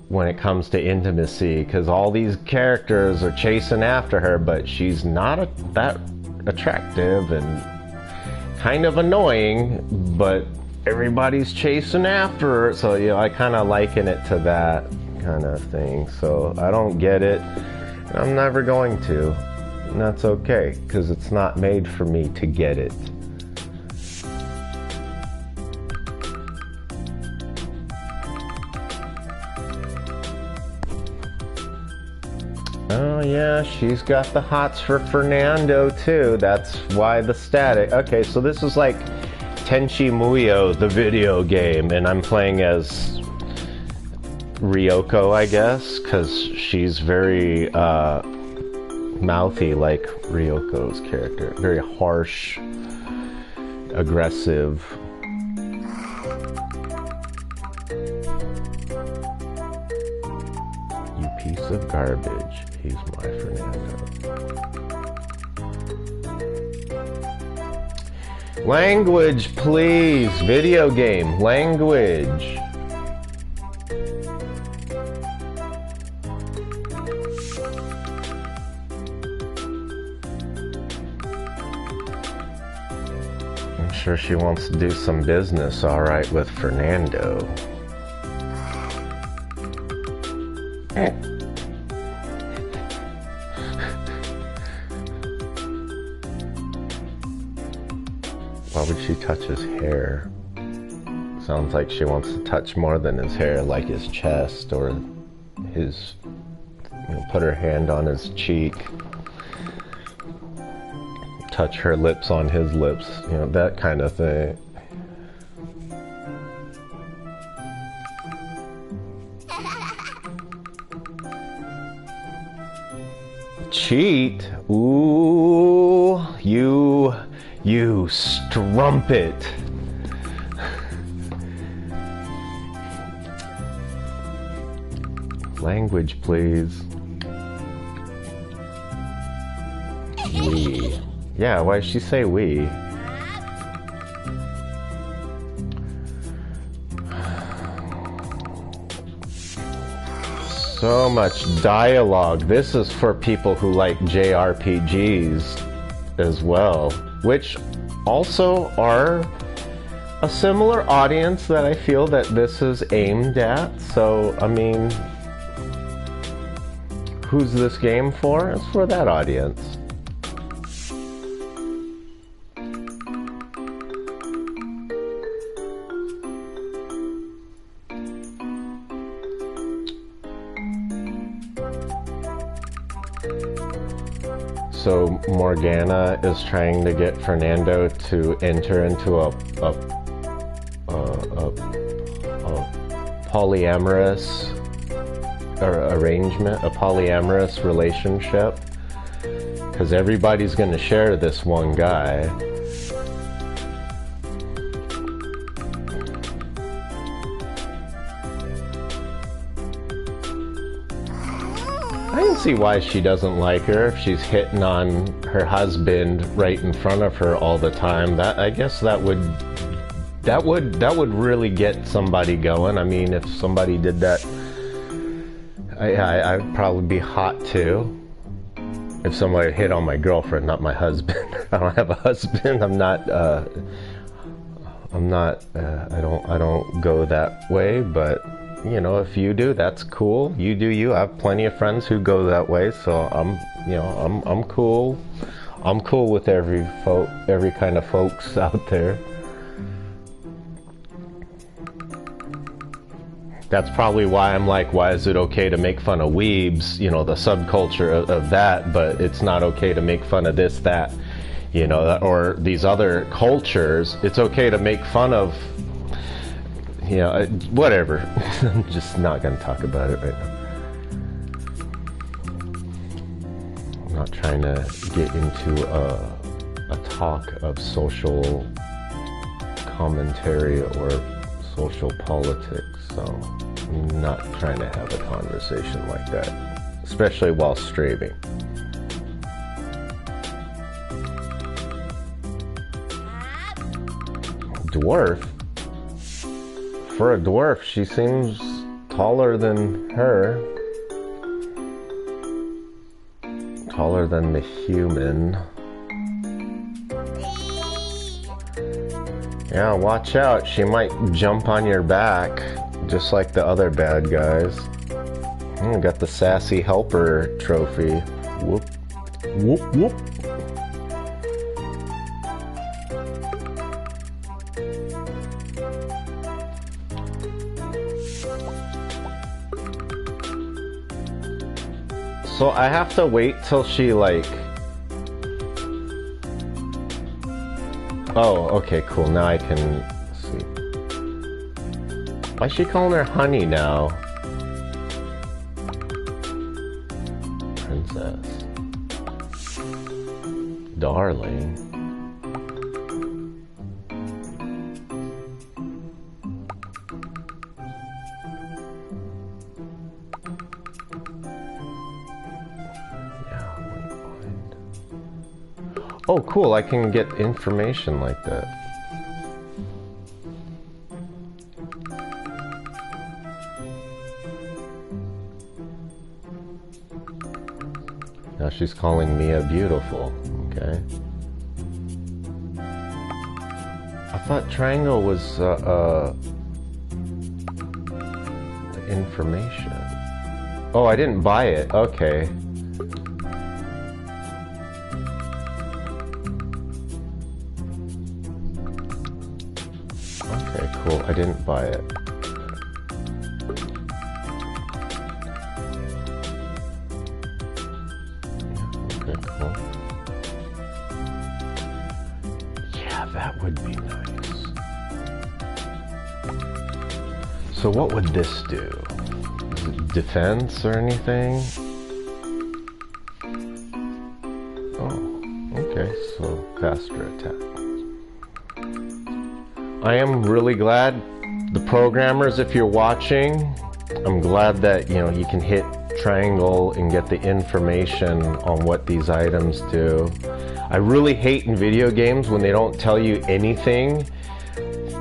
when it comes to intimacy, because all these characters are chasing after her, but she's not that attractive and kind of annoying, but everybody's chasing after her. So, you know, I kind of liken it to that kind of thing. So I don't get it. I'm never going to. And that's okay, because it's not made for me to get it. Oh yeah, she's got the hots for Fernando too. That's why the static. Okay, so this is like Tenchi Muyo, the video game, and I'm playing as Ryoko, I guess, because she's very mouthy like Ryoko's character. Very harsh, aggressive. You piece of garbage. He's my Fernando. Language, please. Video game. Language. I'm sure she wants to do some business, all right, with Fernando. Why would she touch his hair? Sounds like she wants to touch more than his hair, like his chest or his, you know, put her hand on his cheek, touch her lips on his lips, you know, that kind of thing. Cheat? Ooh, you strumpet. Language, please. We. Yeah, why did she say we? So much dialogue. This is for people who like JRPGs as well, which also are a similar audience that I feel that this is aimed at. So, I mean, who's this game for? It's for that audience. So Morgana is trying to get Fernando to enter into a polyamorous arrangement, a polyamorous relationship, because everybody's going to share this one guy. I can see why she doesn't like her if she's hitting on her husband right in front of her all the time. That, I guess that would really get somebody going. I mean, if somebody did that, I'd probably be hot too. If somebody hit on my girlfriend, not my husband. I don't have a husband. I don't go that way, but you know, if you do, that's cool. You do you. I have plenty of friends who go that way, so I'm cool. I'm cool with every kind of folks out there. That's probably why I'm like, why is it okay to make fun of weebs, you know, the subculture of that, but it's not okay to make fun of this, that, you know, or these other cultures. It's okay to make fun of, you know, whatever. I'm just not going to talk about it right now. I'm not trying to get into a talk of social commentary or social politics, so I'm not trying to have a conversation like that, especially while streaming. Dwarf? For a dwarf, she seems taller than her. Taller than the human. Yeah, watch out. She might jump on your back, just like the other bad guys. Got the sassy helper trophy. Whoop. Whoop, whoop. So I have to wait till she like... Oh, okay, cool. Now I can see. Why is she calling her honey now? Princess. Darling. Oh, cool, I can get information like that. Now she's calling Mia beautiful, okay. I thought triangle was, information. Oh, I didn't buy it, okay. Cool, I didn't buy it. Okay, cool. Yeah, that would be nice. So what would this do? Is it defense or anything? Oh, okay, so faster attack. I am really glad, the programmers, if you're watching, I'm glad that, you know, you can hit triangle and get the information on what these items do. I really hate in video games when they don't tell you anything.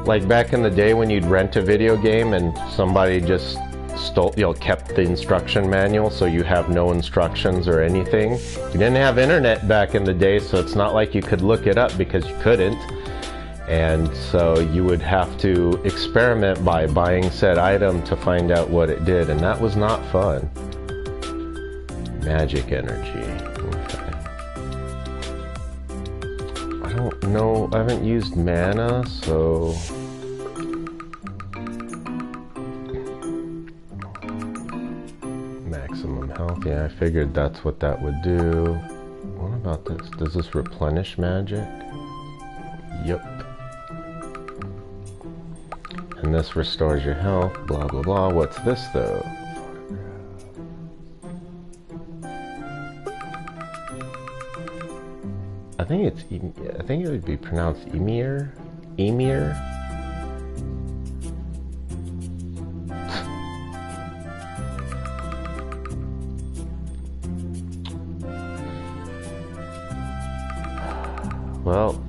Like back in the day when you'd rent a video game and somebody just stole, you know, kept the instruction manual, so you have no instructions or anything. You didn't have internet back in the day, so it's not like you could look it up because you couldn't. And so you would have to experiment by buying said item to find out what it did, and that was not fun. Magic energy. Okay. I don't know, I haven't used mana, so... Maximum health, yeah, I figured that's what that would do. What about this? Does this replenish magic? Yep. And this restores your health, blah blah blah. What's this though? I think it's, I think it would be pronounced Emir? Emir? Well,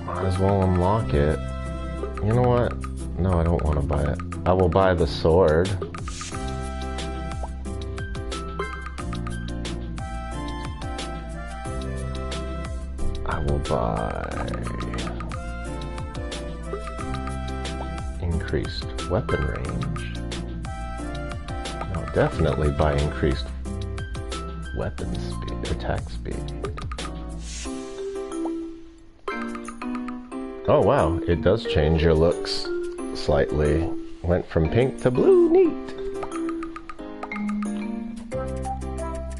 might as well unlock it. You know what? No, I don't want to buy it. I will buy the sword. I will buy increased weapon range. I'll definitely buy increased weapon speed, attack speed. Oh wow, it does change your looks slightly. Went from pink to blue. Neat.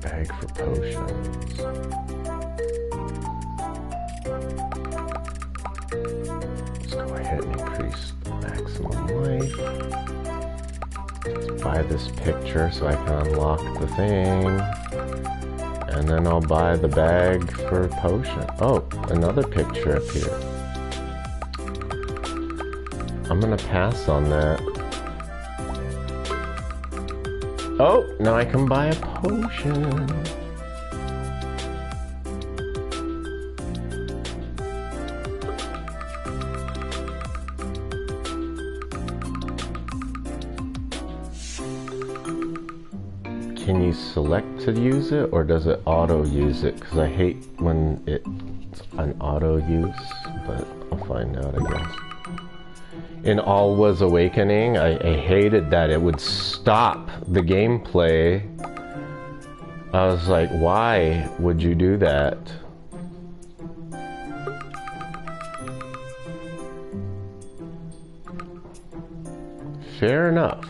Bag for potions. Let's go ahead and increase the maximum life. Let's buy this picture so I can unlock the thing. And then I'll buy the bag for potion. Oh, another picture up here. I'm gonna pass on that. Oh, now I can buy a potion. Can you select to use it, or does it auto use it? Because I hate when it's an auto use, but I'll find out, I guess. In All Was Awakening, I hated that it would stop the gameplay. I was like, why would you do that? Fair enough.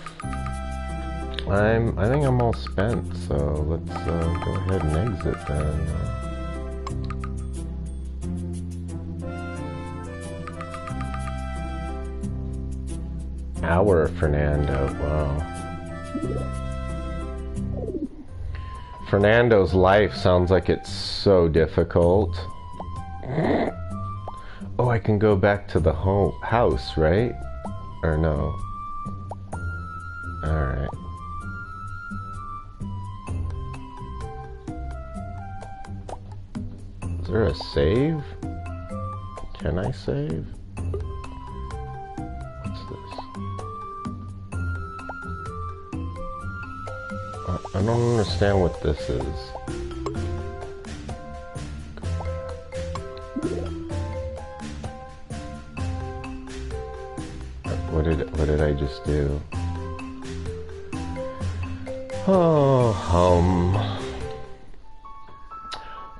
I think I'm all spent, so let's go ahead and exit then. Our Fernando, wow. Fernando's life sounds like it's so difficult. Oh, I can go back to the house, right? Or no? Alright. Is there a save? Can I save? What's this? I don't understand what this is. What did I just do? Oh,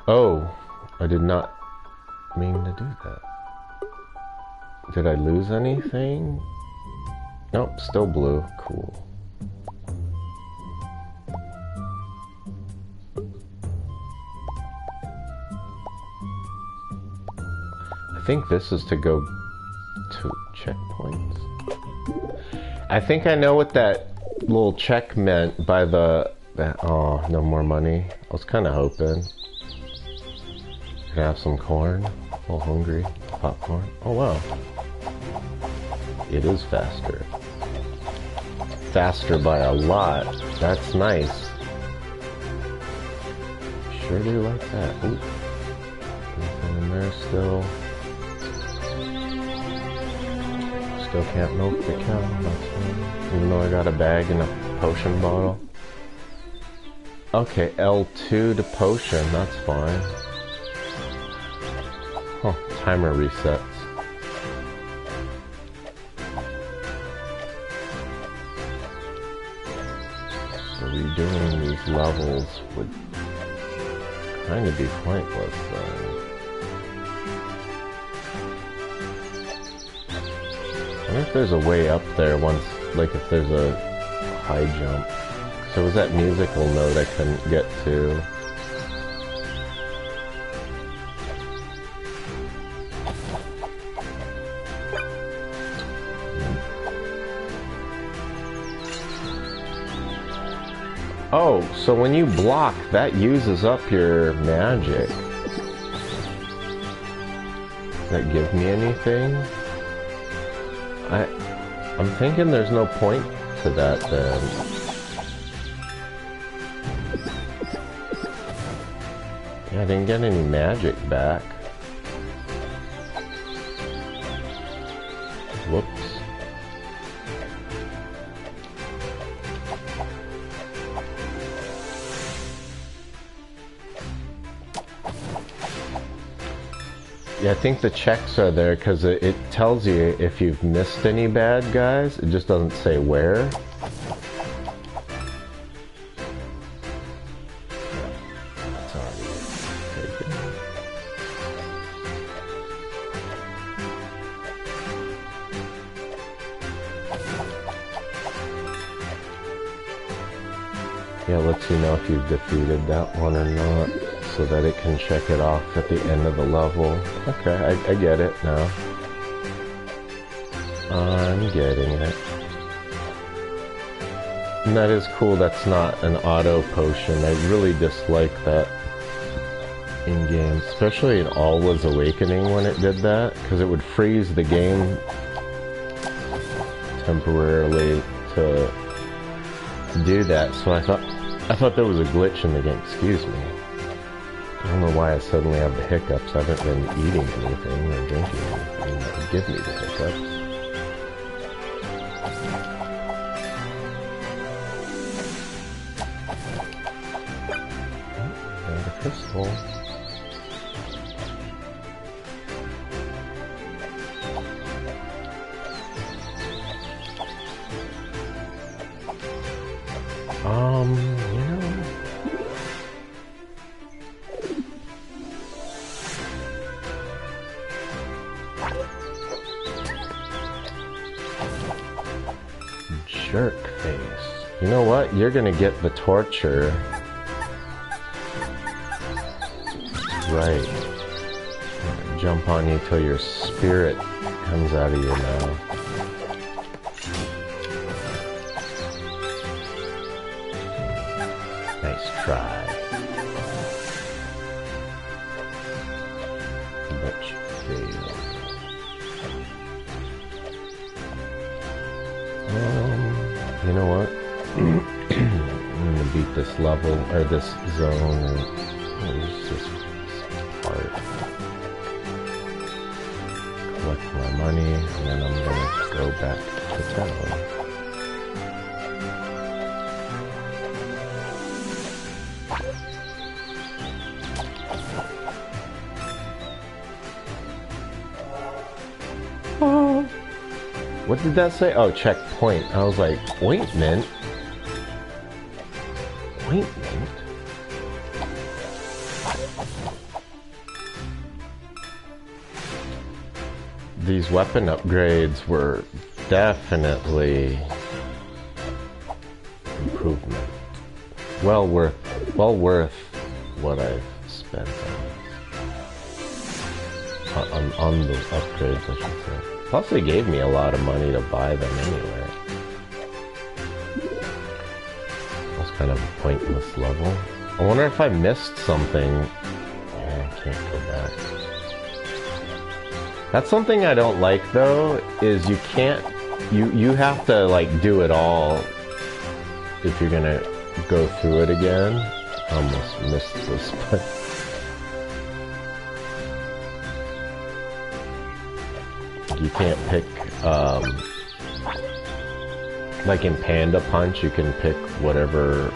Oh, I did not mean to do that. Did I lose anything? Nope, still blue. Cool. I think this is to go to checkpoints. I think I know what that little check meant by the... Oh, no more money. I was kind of hoping. Could have some corn. A little hungry. Popcorn. Oh, wow. It is faster. Faster by a lot. That's nice. Sure do like that. Ooh. Nothing in there still. Still can't milk the cow. That's fine. Even though I got a bag and a potion bottle. Okay, L2 to potion. That's fine. Oh, timer resets. So redoing these levels would kind of be pointless then. I wonder if there's a way up there once, like if there's a high jump. So was that musical note I couldn't get to? Oh, so when you block, that uses up your magic. Does that give me anything? I'm thinking there's no point to that then. Yeah, I didn't get any magic back. Whoops. Yeah, I think the checks are there because it tells you if you've missed any bad guys. It just doesn't say where. That's already taken. Yeah, lets you know if you've defeated that one or not, so that it can check it off at the end of the level. Okay, I get it now. I'm getting it. And that is cool, that's not an auto potion. I really dislike that in games, especially in Alwa's Awakening when it did that, because it would freeze the game temporarily to do that. So I thought there was a glitch in the game. Excuse me. I don't know why I suddenly have the hiccups. I haven't been eating anything or drinking anything that would give me the hiccups. And a crystal. You know, jerk face. You know what? You're gonna get the torture. Right. Jump on you till your spirit comes out of your mouth. Nice try. But you failed. You know what? I'm gonna beat this level, or this zone, and it's just part. Collect my money, and then I'm gonna go back to town. What did that say? Oh, checkpoint. I was like, ointment? Ointment? These weapon upgrades were definitely improvement. Well worth what I've spent on those upgrades, I should say. Plus, they gave me a lot of money to buy them anyway. That was kind of a pointless level. I wonder if I missed something. Yeah, I can't go back. That's something I don't like, though, is you can't... You have to, like, do it all if you're gonna go through it again. I almost missed this, but... You can't pick, like in Panda Punch, you can pick whatever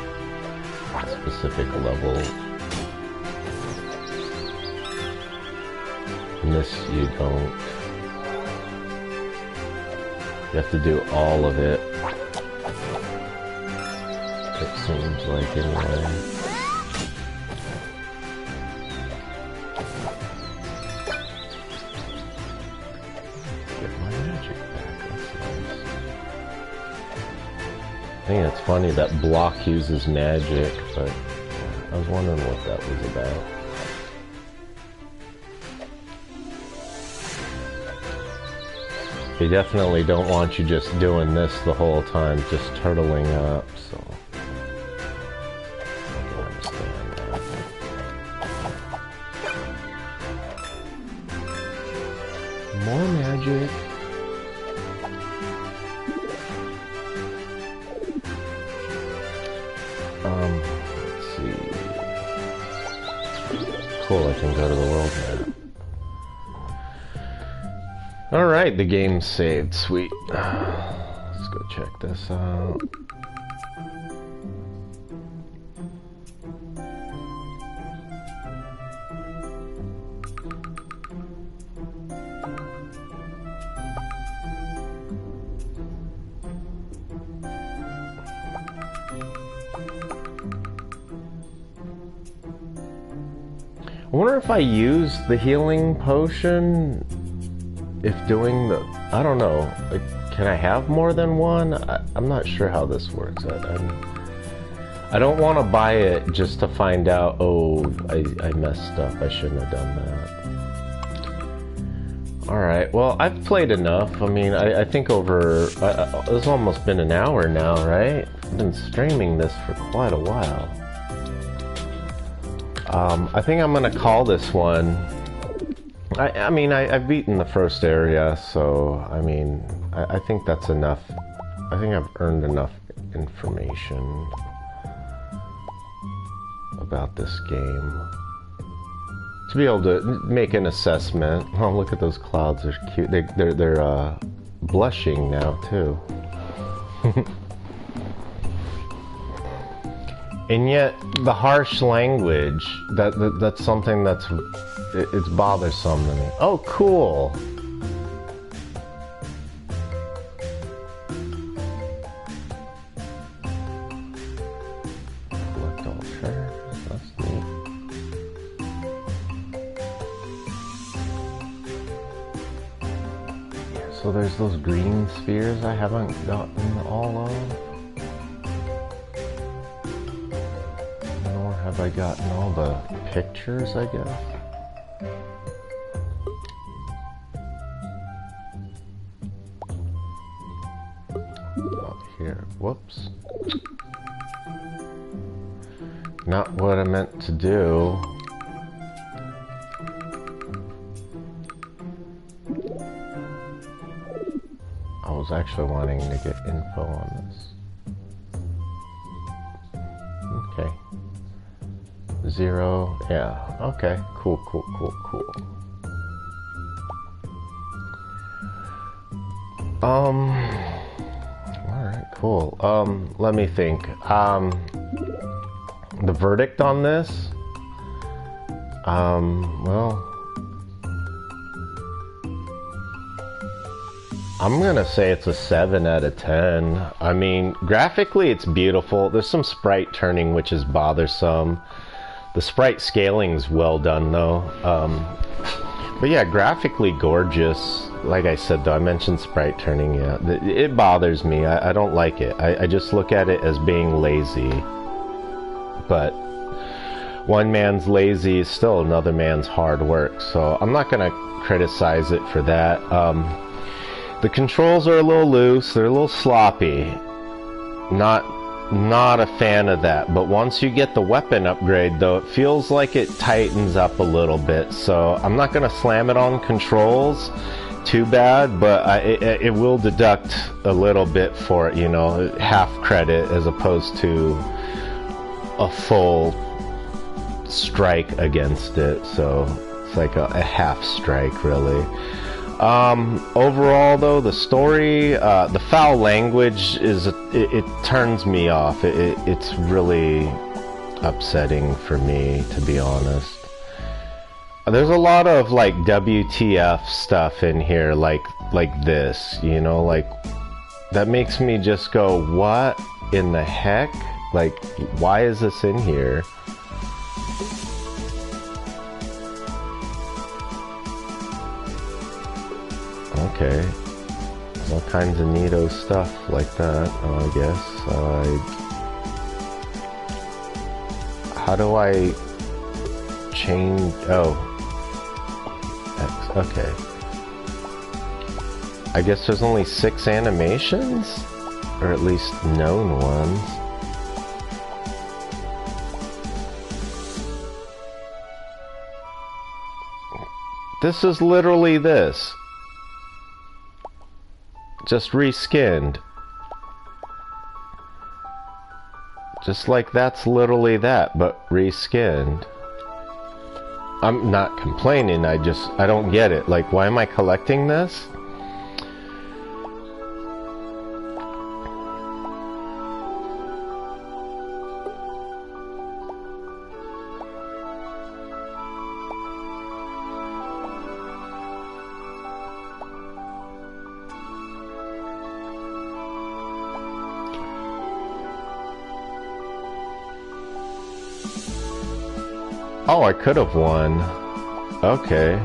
specific level. In this, you don't. You have to do all of it. It seems like, anyway. I think it's funny that block uses magic, but I was wondering what that was about. They definitely don't want you just doing this the whole time, just turtling up, so... I can understand that. More magic. Let's see. Cool, I can go to the world map. Alright, the game's saved. Sweet. Let's go check this out. I wonder if I use the healing potion, if doing the, I don't know, like, can I have more than one? I'm not sure how this works. I don't want to buy it just to find out, oh, I messed up. I shouldn't have done that. Alright, well, I've played enough. I mean, I think over... it's almost been an hour now, right? I've been streaming this for quite a while. I think I'm going to call this one... I mean, I've beaten the first area, so, I mean, I think that's enough. I think I've earned enough information about this game to be able to make an assessment. Oh, look at those clouds, they're cute. They're blushing now, too. And yet, the harsh language, that's something that's... It's bothersome to me. Oh, cool! Collect all treasures. That's neat. So there's those green spheres I haven't gotten all of. Nor have I gotten all the pictures, I guess. Here, whoops. Not what I meant to do. I was actually wanting to get info on this. Okay. 0, yeah, okay. Cool. Alright, cool. Let me think. The verdict on this? Well, I'm gonna say it's a 7 out of 10. I mean, graphically it's beautiful. There's some sprite turning which is bothersome. The sprite scaling's well done though. But yeah, graphically gorgeous. Like I said though, I mentioned sprite turning, yeah. It bothers me. I don't like it. I just look at it as being lazy. But one man's lazy is still another man's hard work. So I'm not gonna criticize it for that. The controls are a little loose, they're a little sloppy. Not a fan of that, but once you get the weapon upgrade though, it feels like it tightens up a little bit. So I'm not gonna slam it on controls too bad, but it will deduct a little bit for it, you know, half credit as opposed to a full strike against it. So it's like a half strike really. Overall though, the story, the foul language is, it turns me off. It's really upsetting for me, to be honest. There's a lot of like WTF stuff in here, like this, you know, like that makes me just go, what in the heck? Like, why is this in here? Okay, there's all kinds of neato stuff like that, I guess. How do I change? Oh, X, okay. I guess there's only 6 animations? Or at least known ones. This is literally this. Just reskinned. Just like that's literally that, but reskinned. I'm not complaining, I don't get it. Like, why am I collecting this? Oh, I could have won. Okay.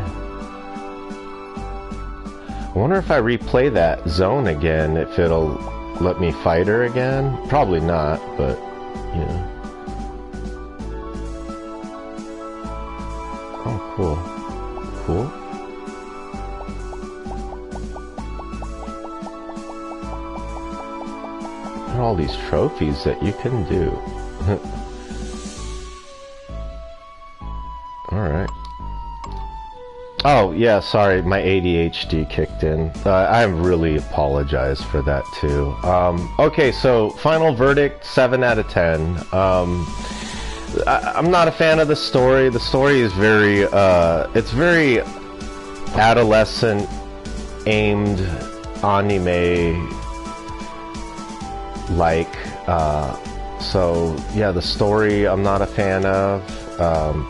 I wonder if I replay that zone again, if it'll let me fight her again. Probably not, but, you know. Cool. Cool. Look at all these trophies that you can do. Alright. Oh, yeah, sorry, my ADHD kicked in. I really apologize for that, too. Okay, so, final verdict, 7 out of 10. I'm not a fan of the story. The story is very, it's very adolescent, aimed, anime-like. So, yeah, the story I'm not a fan of.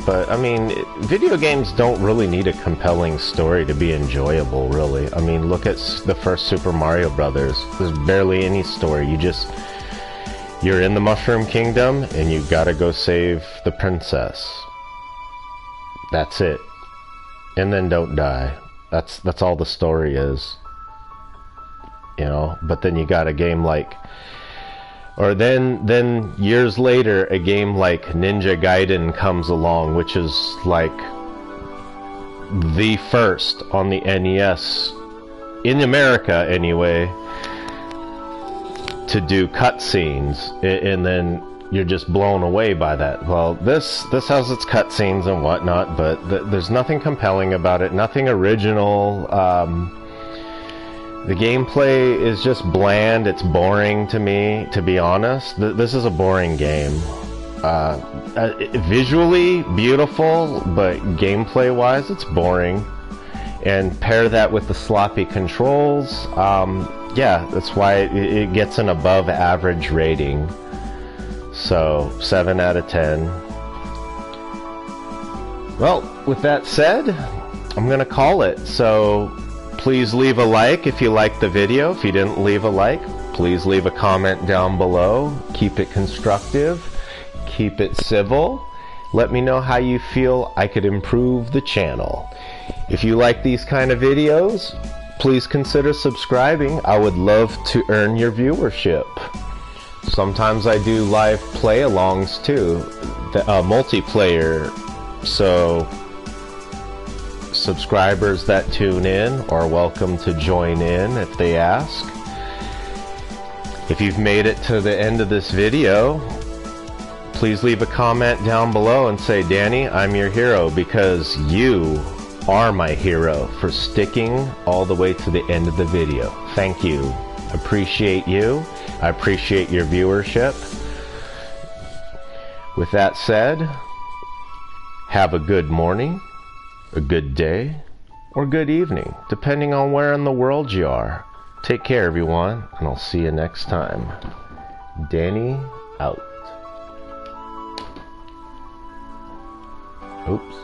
But, I mean, video games don't really need a compelling story to be enjoyable, really. I mean, look at the first Super Mario Brothers. There's barely any story. You're in the Mushroom Kingdom, and you gotta go save the princess. That's it. And then don't die. That's all the story is. You know? But then you got a game like... Or then years later, a game like Ninja Gaiden comes along, which is like the first on the NES, in America anyway, to do cutscenes, and then you're just blown away by that. Well, this has its cutscenes and whatnot, but there's nothing compelling about it, nothing original. The gameplay is just bland. It's boring to me, to be honest. This is a boring game. Visually beautiful, but gameplay-wise, it's boring. And pair that with the sloppy controls, yeah, that's why it gets an above-average rating. So, 7 out of 10. Well, with that said, I'm gonna call it. So, please leave a like if you liked the video. If you didn't leave a like, please leave a comment down below. Keep it constructive. Keep it civil. Let me know how you feel I could improve the channel. If you like these kind of videos, please consider subscribing. I would love to earn your viewership. Sometimes I do live play-alongs too, multiplayer, so subscribers that tune in are welcome to join in if they ask. If you've made it to the end of this video, please leave a comment down below and say, Danny, I'm your hero, because you are my hero for sticking all the way to the end of the video. Thank you. Appreciate you. I appreciate your viewership. With that said, have a good morning, a good day, or good evening, depending on where in the world you are. Take care, everyone, and I'll see you next time. Danny out. Oops.